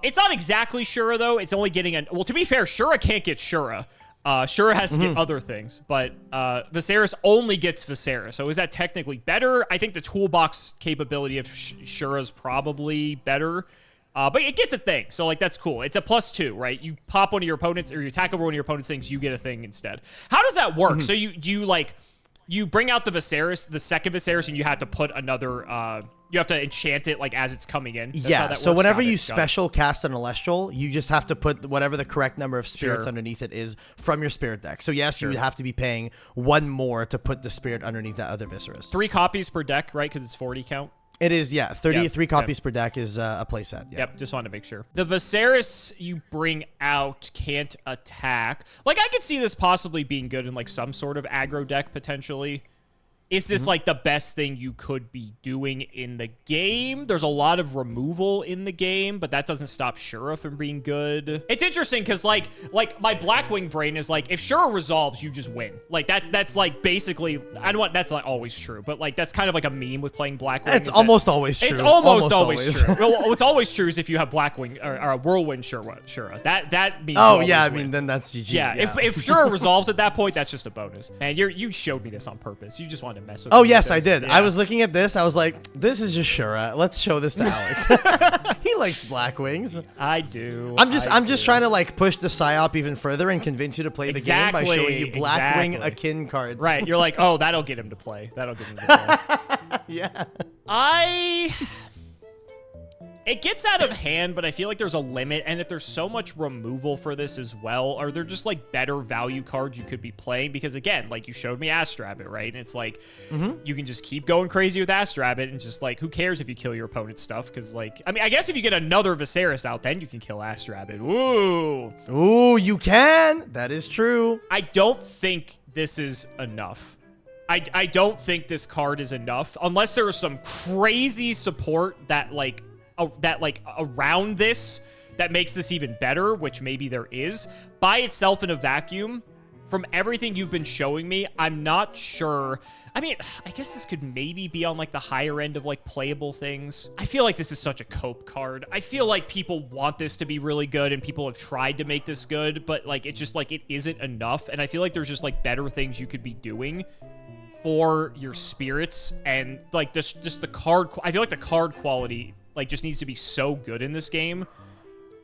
It's not exactly Shura though. It's only getting well, to be fair, Shura can't get Shura. Shura has to get other things, but Vysceris only gets Vysceris. So is that technically better? I think the toolbox capability of Shura's probably better. But it gets a thing, so like that's cool. It's a +2, right? You pop one of your opponents, or you attack over one of your opponent's things, you get a thing instead. How does that work? So you bring out the Vysceris, the second Vysceris, and you have to put another. You have to enchant it like as it's coming in. That's how that so works. whenever you special cast an Celestial, you just have to put whatever the correct number of spirits underneath it is from your spirit deck. So yes, you would have to be paying 1 more to put the spirit underneath that other Vysceris. 3 copies per deck, right? Because it's 40 count. It is, 33 copies per deck is a playset. Yep, just wanted to make sure. The Vysceris you bring out can't attack. Like, I could see this possibly being good in, like, some sort of aggro deck, potentially. Is this, like, the best thing you could be doing in the game? There's a lot of removal in the game, but that doesn't stop Shura from being good. It's interesting, because, like my Blackwing brain is like, if Shura resolves, you just win. Like, that's, like, basically... I don't want... That's not always true, but, like, that's kind of like a meme with playing Blackwing. It's almost always true. It's almost always true. Well, what's always true is if you have Blackwing or a Whirlwind Shura. That means I mean, then that's GG. Yeah, if Shura resolves at that point, that's just a bonus. And you showed me this on purpose. You just wanted to mess with me. Oh, yes, I did. Yeah. I was looking at this. I was like, this is just Shura. Let's show this to Alex. He likes Blackwings. I do. I'm just trying to like push the psyop even further and convince you to play the game by showing you Blackwing akin cards. Right. You're like, oh, that'll get him to play. That'll get him to play. Yeah. It gets out of hand, but I feel like there's a limit, and if there's so much removal for this as well, are there just, like, better value cards you could be playing? Because, again, like, you showed me Astrabbit, right? And it's like, you can just keep going crazy with Astrabbit, and just, like, who cares if you kill your opponent's stuff? Because, like, I mean, I guess if you get another Vysceris out, then you can kill Astrabbit. Ooh. Ooh, you can. That is true. I don't think this is enough. I don't think this card is enough, unless there is some crazy support that, like, around this that makes this even better, which maybe there is. By itself in a vacuum, from everything you've been showing me, I'm not sure. I mean, I guess this could maybe be on, like, the higher end of, like, playable things. I feel like this is such a cope card. I feel like people want this to be really good, and people have tried to make this good, but, like, it's just, like, it isn't enough, and I feel like there's just, like, better things you could be doing for your spirits, and, like, just the card. I feel like the card quality, like, just needs to be so good in this game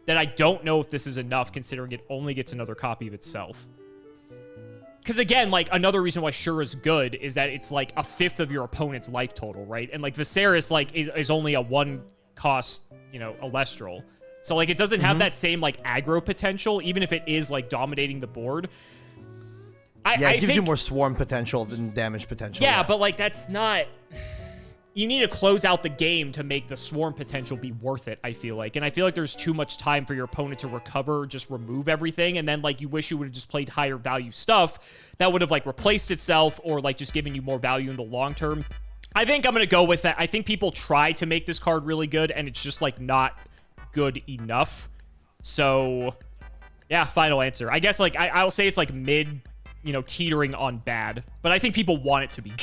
that I don't know if this is enough, considering it only gets another copy of itself. Because, again, like, another reason why Sure is good is that it's, like, a fifth of your opponent's life total, right? And, like, Vysceris, like, is only a 1-cost, you know, Elestral. So, like, it doesn't have that same, like, aggro potential, even if it is, like, dominating the board. Yeah, it gives you more swarm potential than damage potential. Yeah, but, like, that's not... You need to close out the game to make the swarm potential be worth it, I feel like. And I feel like there's too much time for your opponent to recover, just remove everything, and then, like, you wish you would have just played higher value stuff that would have, like, replaced itself or, like, just given you more value in the long term. I think I'm going to go with that. I think people try to make this card really good, and it's just, like, not good enough. So, yeah, final answer. I guess, like, I'll say it's, like, mid, you know, teetering on bad. But I think people want it to be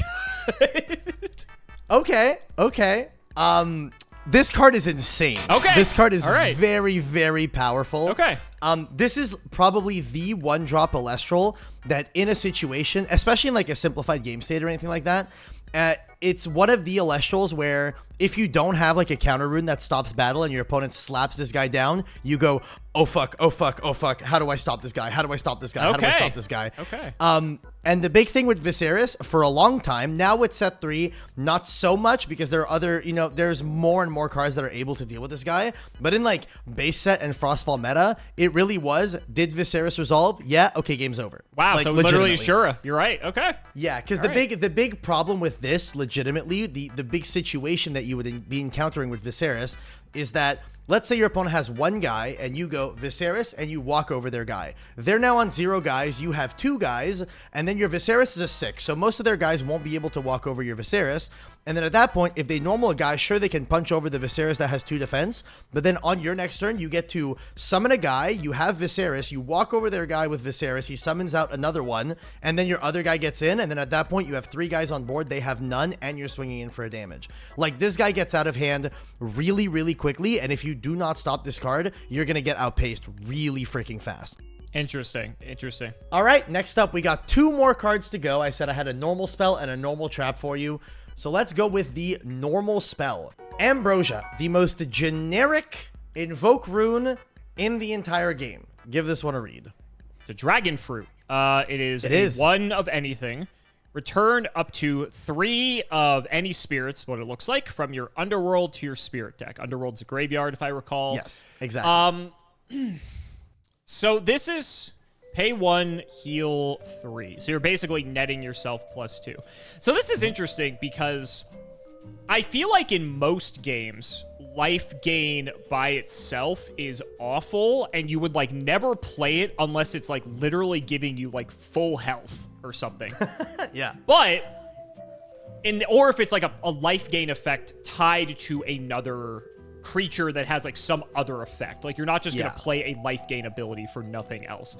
good. Okay. This card is insane. Okay. This card is right. very, very powerful. Okay. This is probably the one-drop Elestral that in a situation, especially in, like, a simplified game state or anything like that, it's one of the Elestrals where if you don't have, like, a counter rune that stops battle and your opponent slaps this guy down, you go, oh fuck, oh fuck, oh fuck, how do I stop this guy? How do I stop this guy? How do I stop this guy? Okay. And the big thing with Vysceris, for a long time, now with set 3, not so much, because there are other, you know, there's more and more cards that are able to deal with this guy, but in, like, base set and Frostfall meta, it really was, did Vysceris resolve? Yeah, okay, game's over. Wow, like, so literally Shura. You're right, okay. Yeah, because the big problem with this, legitimately, the big situation that you would be encountering with Vysceris is that, let's say your opponent has one guy and you go Vysceris and you walk over their guy. They're now on 0 guys, you have 2 guys, and then your Vysceris is a 6, so most of their guys won't be able to walk over your Vysceris. And then at that point, if they normal a guy, sure, they can punch over the Vysceris that has 2 defense, but then on your next turn, you get to summon a guy, you have Vysceris, you walk over their guy with Vysceris, he summons out another one, and then your other guy gets in, and then at that point, you have 3 guys on board, they have none, and you're swinging in for a damage. Like, this guy gets out of hand really, really quickly, and if you do not stop this card, you're gonna get outpaced really freaking fast. Interesting. All right, next up, we got 2 more cards to go. I said I had a normal spell and a normal trap for you. So let's go with the normal spell. Ambrosia, the most generic invoke rune in the entire game. Give this one a read. It's a dragon fruit. It is 1 of anything. Return up to 3 of any spirits, what it looks like, from your underworld to your spirit deck. Underworld's a graveyard, if I recall. Yes, exactly. So this is pay 1, heal 3. So you're basically netting yourself +2. So this is interesting because I feel like in most games, life gain by itself is awful, and you would, like, never play it unless it's, like, literally giving you, like, full health or something. Yeah. But, or if it's, like, a life gain effect tied to another creature that has, like, some other effect. Like, you're not just going to play a life gain ability for nothing else.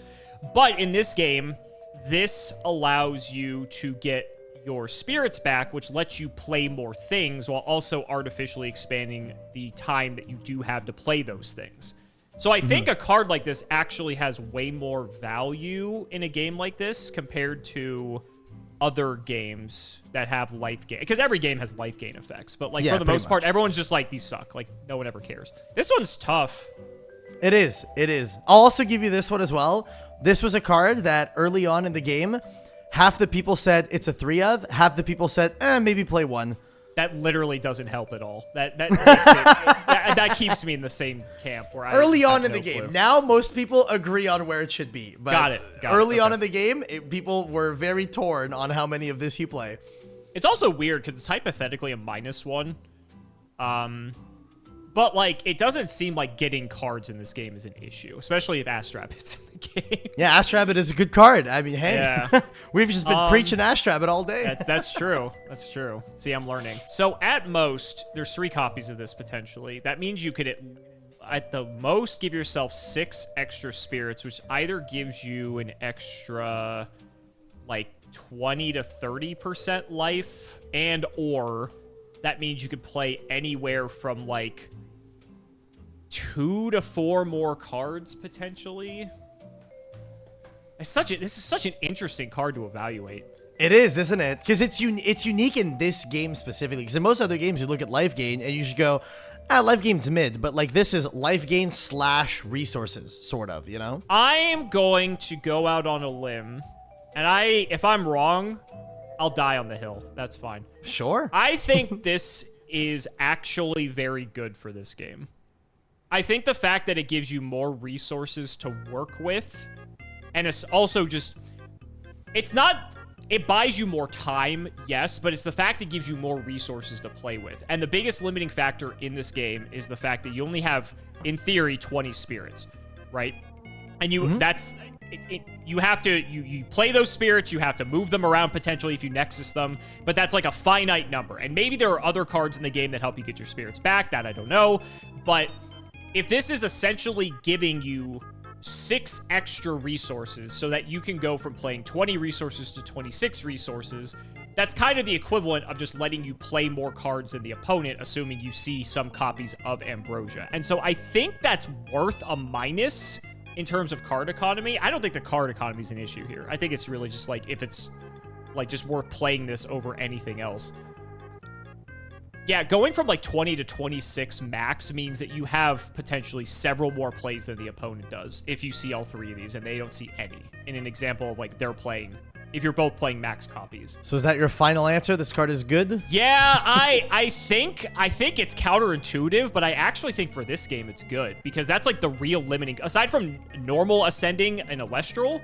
But in this game, this allows you to get your spirits back, which lets you play more things while also artificially expanding the time that you do have to play those things. So I think a card like this actually has way more value in a game like this compared to other games that have life gain. Because every game has life gain effects. But, like, for the most part, everyone's just like, these suck. Like, no one ever cares. This one's tough. It is. I'll also give you this one as well. This was a card that early on in the game, half the people said it's a 3 of, half the people said, maybe play 1. That literally doesn't help at all. That makes that keeps me in the same camp where I early on have in the no game. clue. Now most people agree on where it should be. But Got it. early on Okay. in the game, people were very torn on how many of this you play. It's also weird because it's hypothetically a -1. But, like, it doesn't seem like getting cards in this game is an issue, especially if Astrabbit's in the game. Yeah, Astrabbit is a good card. I mean, hey, Yeah. we've just been preaching Astrabbit all day. That's true. That's true. See, I'm learning. So, at most, there's 3 copies of this, potentially. That means you could, at the most, give yourself 6 extra spirits, which either gives you an extra, like, 20 to 30% life, and or that means you could play anywhere from, like, 2 to 4 more cards, potentially. This is such an interesting card to evaluate. It is, isn't it? Because it's unique in this game specifically. Because in most other games, you look at life gain and you should go, life gain's mid. But like this is life gain / resources, sort of, you know? I am going to go out on a limb, and if I'm wrong, I'll die on the hill. That's fine. Sure. I think this is actually very good for this game. I think the fact that it gives you more resources to work with, and it's also just, it buys you more time, yes, but it's the fact it gives you more resources to play with. And the biggest limiting factor in this game is the fact that you only have, in theory, 20 spirits, right? And you play those spirits, you have to move them around potentially if you nexus them, but that's like a finite number. And maybe there are other cards in the game that help you get your spirits back, that I don't know. But if this is essentially giving you 6 extra resources so that you can go from playing 20 resources to 26 resources, that's kind of the equivalent of just letting you play more cards than the opponent, assuming you see some copies of Ambrosia. And so I think that's worth a minus in terms of card economy. I don't think the card economy is an issue here. I think it's really just like if it's like just worth playing this over anything else. Yeah, going from like 20 to 26 max means that you have potentially several more plays than the opponent does if you see all 3 of these and they don't see any. In an example of like they're playing, if you're both playing max copies. So is that your final answer? This card is good? Yeah, I think it's counterintuitive, but I actually think for this game it's good because that's like the real limiting. Aside from normal ascending and Elestral,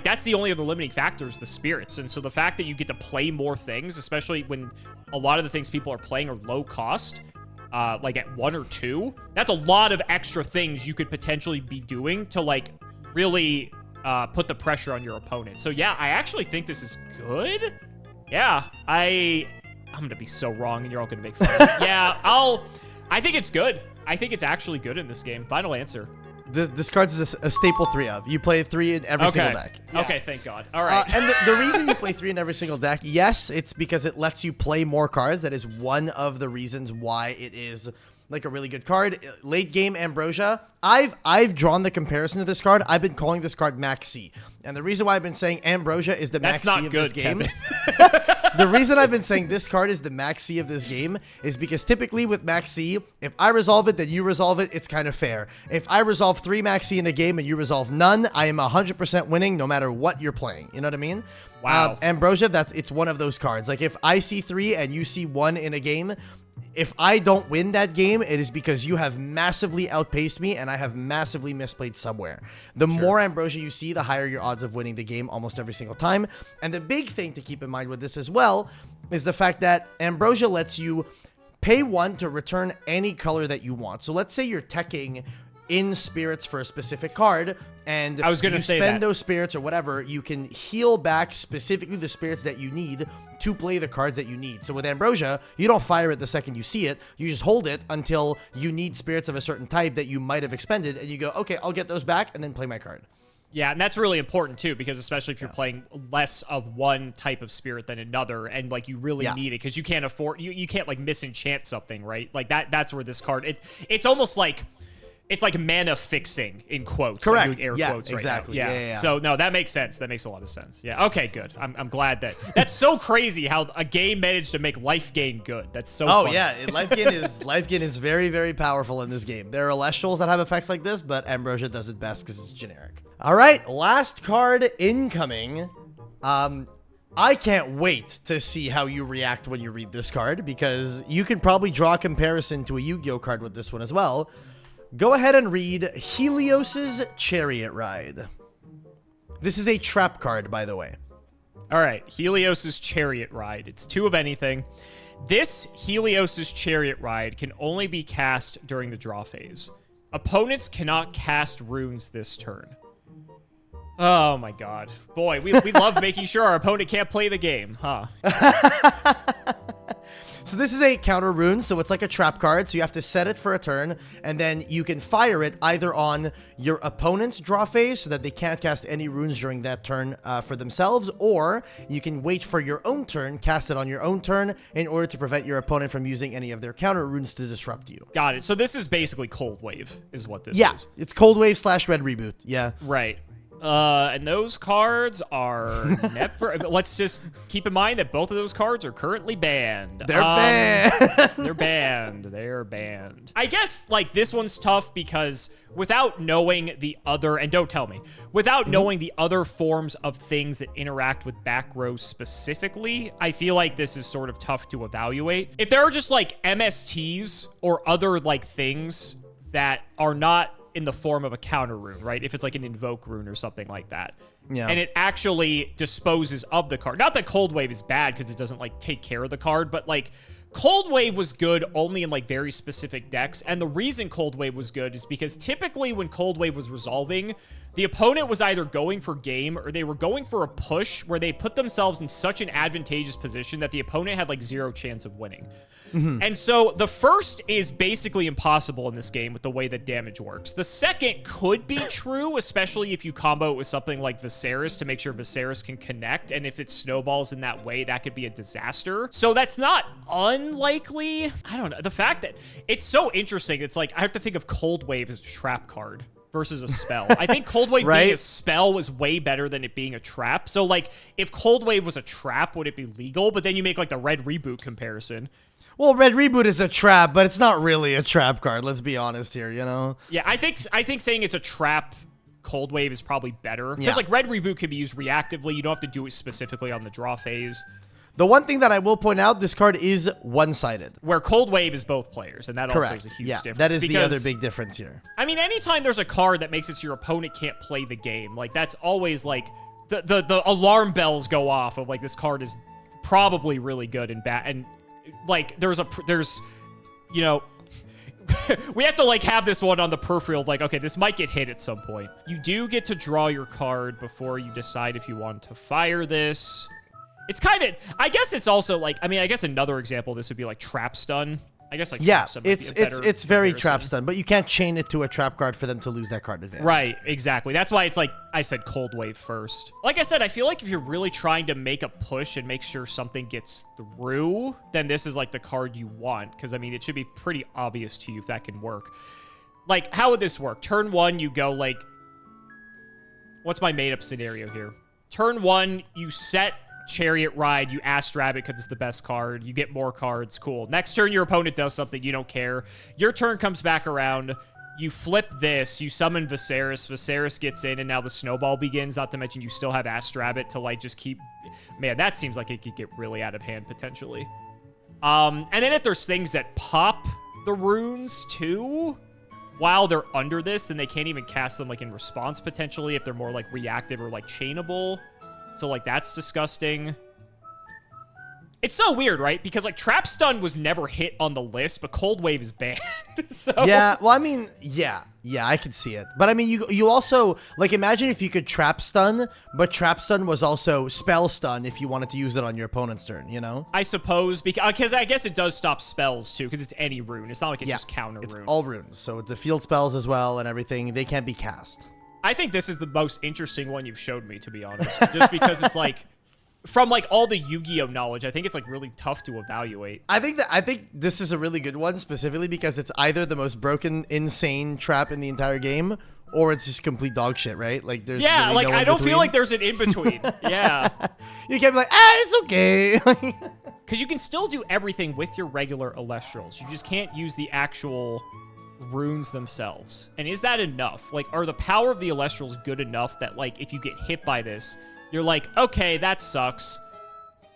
that's the only other limiting factor is the spirits. And so the fact that you get to play more things, especially when a lot of the things people are playing are low cost, like at 1 or 2, that's a lot of extra things you could potentially be doing to like really put the pressure on your opponent. So yeah, I actually think this is good. Yeah, I'm gonna be so wrong and you're all gonna make fun of me. Yeah, I think it's good. I think it's actually good in this game. Final answer. This card's a staple 3 of. You play 3 in every single deck. Yeah. Okay, thank God. All right. And the reason you play 3 in every single deck, yes, it's because it lets you play more cards. That is one of the reasons why it is like a really good card. Late game Ambrosia. I've drawn the comparison to this card. I've been calling this card Max C. And the reason why I've been saying Ambrosia is the Max C of this game. The reason I've been saying this card is the Max C of this game is because typically with Max C, if I resolve it, then you resolve it, it's kind of fair. If I resolve 3 Max C in a game and you resolve none, I am 100% winning no matter what you're playing. You know what I mean? Wow. Ambrosia, it's one of those cards. Like if I see 3 and you see 1 in a game, if I don't win that game, it is because you have massively outpaced me and I have massively misplayed somewhere. The more Ambrosia you see, the higher your odds of winning the game almost every single time. And the big thing to keep in mind with this as well is the fact that Ambrosia lets you pay 1 to return any color that you want. So let's say you're teching in spirits for a specific card and I was gonna say spend that. those spirits or whatever, you can heal back specifically the spirits that you need to play the cards that you need. So with Ambrosia, you don't fire it the second you see it. You just hold it until you need spirits of a certain type that you might have expended, and you go, okay, I'll get those back, and then play my card. Yeah, and that's really important too, because especially if you're playing less of one type of spirit than another, and like you really need it, because you can't afford, you can't like misenchant something, right? Like that's where this card, it's almost like, it's like mana fixing in quotes. Correct. I'm doing air quotes exactly. Right now. Yeah. So no, that makes sense. That makes a lot of sense. Yeah. Okay, good. I'm glad that's so crazy how a game managed to make life gain good. That's so funny. Yeah, life gain is very, very powerful in this game. There are Elestrals that have effects like this, but Ambrosia does it best because it's generic. All right, last card incoming. I can't wait to see how you react when you read this card, because you can probably draw a comparison to a Yu-Gi-Oh card with this one as well. Go ahead and read Helios Chariot Ride. This is a trap card, by the way. All right, Helios Chariot Ride. It's 2 of anything. This Helios Chariot Ride can only be cast during the draw phase. Opponents cannot cast runes this turn. Oh my god. Boy, we love making sure our opponent can't play the game, huh? So this is a counter rune, so it's like a trap card, so you have to set it for a turn, and then you can fire it either on your opponent's draw phase, so that they can't cast any runes during that turn for themselves, or you can wait for your own turn, cast it on your own turn, in order to prevent your opponent from using any of their counter runes to disrupt you. Got it. So this is basically Cold Wave, is what this is. Yeah, it's Cold Wave / Red Reboot, yeah. Right. And those cards are never... Let's just keep in mind that both of those cards are currently banned. They're banned. They're banned. They're banned. I guess, like, this one's tough because without knowing the other... And don't tell me. Without knowing the other forms of things that interact with back rows specifically, I feel like this is sort of tough to evaluate. If there are just, like, MSTs or other, like, things that are not in the form of a counter rune, right? If it's like an invoke rune or something like that. Yeah. And it actually disposes of the card. Not that Cold Wave is bad because it doesn't like take care of the card, but like Cold Wave was good only in like very specific decks. And the reason Cold Wave was good is because typically when Cold Wave was resolving, the opponent was either going for game or they were going for a push where they put themselves in such an advantageous position that the opponent had like 0 chance of winning. And so the first is basically impossible in this game with the way that damage works. The second could be true, especially if you combo it with something like Vysceris to make sure Vysceris can connect. And if it snowballs in that way, that could be a disaster. So that's not unlikely. I don't know. The fact that it's so interesting. It's like I have to think of Cold Wave as a trap card versus a spell. I think Cold Wave being a spell was way better than it being a trap. So like if Cold Wave was a trap, would it be legal? But then you make like the Red Reboot comparison. Well, Red Reboot is a trap, but it's not really a trap card. Let's be honest here, you know? Yeah, I think saying it's a trap Cold Wave is probably better. Because like Red Reboot can be used reactively. You don't have to do it specifically on the draw phase. The one thing that I will point out, this card is one-sided. Where Cold Wave is both players, and that also is a huge difference. That is the other big difference here. I mean, anytime there's a card that makes it so your opponent can't play the game, like that's always like the alarm bells go off of like this card is probably really good and bad. And like there's you know, we have to like have this one on the peripheral of like, okay, this might get hit at some point. You do get to draw your card before you decide if you want to fire this. It's kind of, I guess it's also like, I mean, I guess another example of this would be like Trap Stun. I guess like yeah, it's very Trap Stun, but you can't chain it to a trap card for them to lose that card advantage. Right, exactly. That's why it's like I said Cold Wave first. Like I said, I feel like if you're really trying to make a push and make sure something gets through, then this is like the card you want. Because I mean, it should be pretty obvious to you if that can work. Like, how would this work? Turn 1, you go like, what's my made up scenario here? Turn 1, you set Chariot Ride, you Astrabbit because it's the best card. You get more cards. Cool. Next turn, your opponent does something. You don't care. Your turn comes back around. You flip this. You summon Vysceris. Vysceris gets in, and now the snowball begins. Not to mention you still have Astrabbit to, like, just keep... Man, that seems like it could get really out of hand, potentially. And then if there's things that pop the runes, too, while they're under this, then they can't even cast them, like, in response, potentially, if they're more, like, reactive or, like, chainable. So, like, that's disgusting. It's so weird, right? Because, like, Trap Stun was never hit on the list, but Cold Wave is banned. So yeah, well, I mean, yeah, I could see it. But, I mean, you also, like, imagine if you could Trap Stun, but Trap Stun was also Spell Stun if you wanted to use it on your opponent's turn, you know? I suppose, because I guess it does stop spells, too, because it's any rune. It's not like it's just counter rune. It's all runes, so the field spells as well and everything, they can't be cast. I think this is the most interesting one you've showed me, to be honest. Just because it's like, from like all the Yu-Gi-Oh knowledge, I think it's like really tough to evaluate. I think this is a really good one specifically because it's either the most broken, insane trap in the entire game, or it's just complete dog shit, right? Like there's really like no I don't feel like there's an in between. Yeah, you can't be like, it's okay. Because you can still do everything with your regular Elestrals. You just can't use the actual runes themselves. And is that enough? Like, are the power of the Elestrals good enough that, like, if you get hit by this, you're like, okay, that sucks.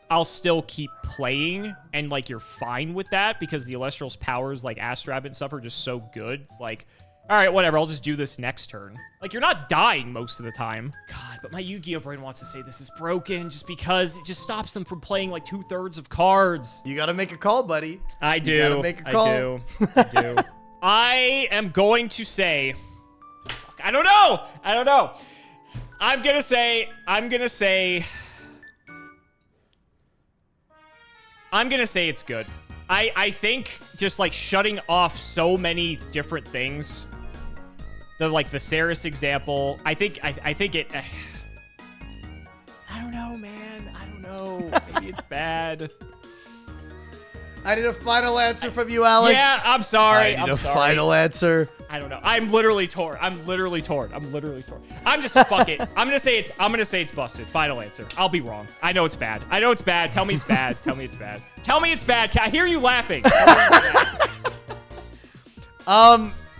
I'll still keep playing, and like you're fine with that because the Elestrals powers like Astrabbit and stuff are just so good. It's like, all right, whatever, I'll just do this next turn. Like, you're not dying most of the time. God, but my Yu-Gi-Oh brain wants to say this is broken just because it just stops them from playing like 2/3 of cards. You gotta make a call, buddy. I do. You gotta make a call. I do. I am going to say, I don't know. I'm gonna say it's good. I think just like shutting off so many different things, the like Vysceris example, I think it, I don't know, man. I don't know. Maybe it's bad. I need a final answer from you, Alex. Yeah, I'm sorry. I need a final answer. I don't know. I'm literally torn. I'm just fuck it. I'm gonna say it's busted. Final answer. I'll be wrong. I know it's bad. Tell me it's bad. Tell me it's bad. I hear you laughing.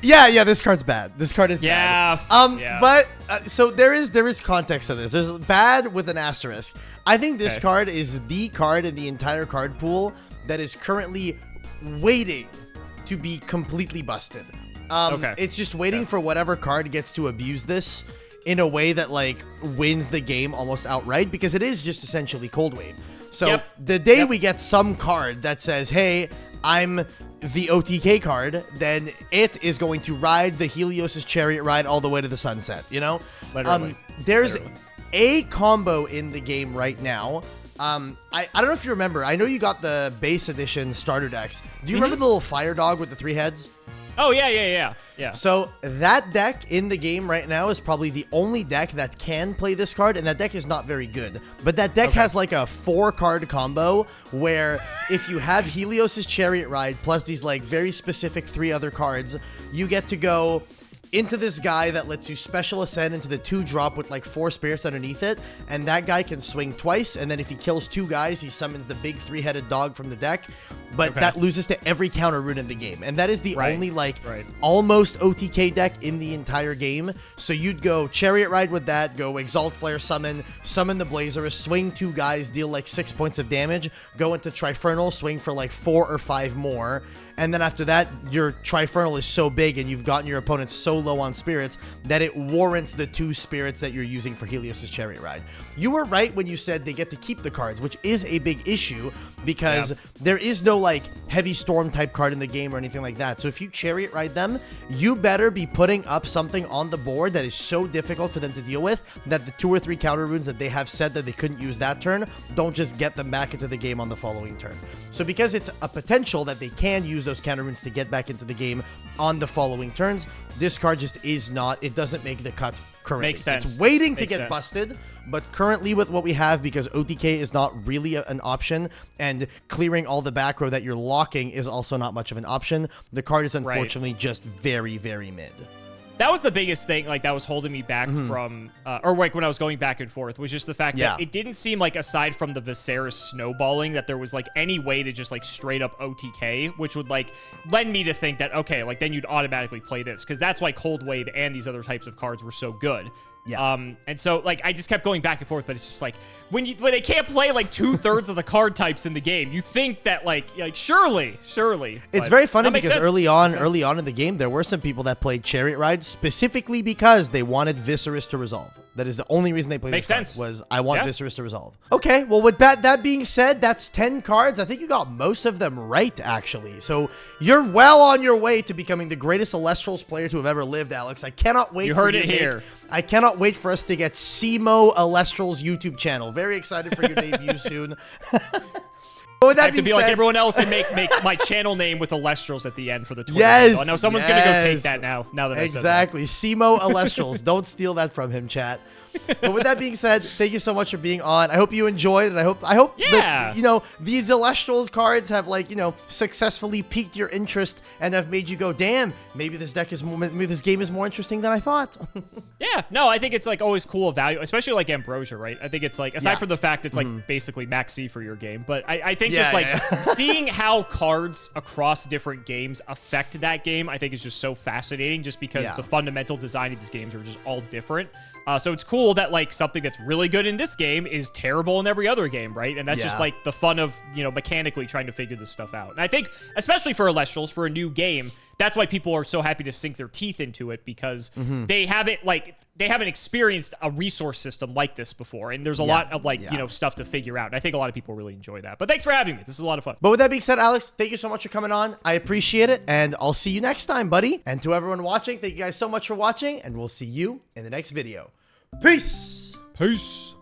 Yeah, this card's bad. This card is bad. Yeah. But so there is context to this. There's bad with an asterisk. I think this card is the card in the entire card pool that is currently waiting to be completely busted. It's just waiting for whatever card gets to abuse this in a way that like wins the game almost outright, because it is just essentially Cold Wave. So the day we get some card that says, hey, I'm the OTK card, then it is going to ride the Helios Chariot Ride all the way to the sunset, you know? There's a combo in the game right now. I don't know if you remember. I know you got the base edition starter decks. Do you remember the little fire dog with the 3 heads? Oh, yeah. So that deck in the game right now is probably the only deck that can play this card, and that deck is not very good. But that deck has like a 4-card combo where if you have Helios' Chariot Ride plus these like very specific 3 other cards, you get to go into this guy that lets you special ascend into the 2-drop with like 4 spirits underneath it, and that guy can swing twice, and then if he kills 2 guys, he summons the big 3-headed dog from the deck, but that loses to every counter rune in the game, and that is the only like almost OTK deck in the entire game. So you'd go Chariot Ride with that, go Exalt Flare, summon the Blazers, swing 2 guys, deal like 6 points of damage, go into Trifernal, swing for like 4 or 5 more, and then after that, your Trifernal is so big and you've gotten your opponent so low on spirits that it warrants the 2 spirits that you're using for Helios' Chariot Ride. You were right when you said they get to keep the cards, which is a big issue because there is no like heavy storm type card in the game or anything like that. So if you Chariot Ride them, you better be putting up something on the board that is so difficult for them to deal with that the 2 or 3 counter runes that they have said that they couldn't use that turn don't just get them back into the game on the following turn. So because it's a potential that they can use those counter runes to get back into the game on the following turns, this card just is not, it doesn't make the cut currently. Makes sense. It's waiting to get busted, but currently with what we have, because OTK is not really an option, and clearing all the back row that you're locking is also not much of an option, the card is unfortunately just very, very mid. That was the biggest thing, like, that was holding me back from, or like when I was going back and forth, was just the fact that it didn't seem like, aside from the Vysceris snowballing, that there was, like, any way to just, like, straight up OTK, which would, like, lend me to think that, okay, like, then you'd automatically play this, because that's why Cold Wave and these other types of cards were so good. And so, like, I just kept going back and forth, but it's just, like, when they can't play, like, 2/3 of the card types in the game, you think that, like surely. It's very funny because early on in the game, there were some people that played Chariot Ride specifically because they wanted Vysceris to resolve. That is the only reason they played this card, was I want Vysceris to resolve. Okay, well, with that being said, that's 10 cards. I think you got most of them right, actually. So you're well on your way to becoming the greatest Elestrals player to have ever lived, Alex. I cannot wait for you to here. I cannot wait for us to get Cimoooooooo Elestrals YouTube channel. Very excited for your debut soon. But with that I have to be like everyone else and make my channel name with Elestrals at the end for the Twitter. Yes. I know someone's gonna go take that now that I said that. Cimoooooooo Elestrals. Don't steal that from him, chat. But with that being said, thank you so much for being on. I hope you enjoyed, and I hope that, you know, these Elestrals cards have, like, you know, successfully piqued your interest and have made you go, damn, maybe this game is more interesting than I thought. Yeah, no, I think it's like always cool value, especially like Ambrosia, right? I think it's like, aside from the fact it's like basically max C for your game, but I think just like seeing how cards across different games affect that game, I think is just so fascinating just because the fundamental design of these games are just all different. So it's cool that like something that's really good in this game is terrible in every other game, right? And that's just like the fun of, you know, mechanically trying to figure this stuff out. And I think, especially for Elestrals, for a new game, that's why people are so happy to sink their teeth into it, because they haven't experienced a resource system like this before, and there's a lot of like you know, stuff to figure out. And I think a lot of people really enjoy that. But thanks for having me. This is a lot of fun. But with that being said, Alex, thank you so much for coming on. I appreciate it, and I'll see you next time, buddy. And to everyone watching, thank you guys so much for watching, and we'll see you in the next video. Peace. Peace.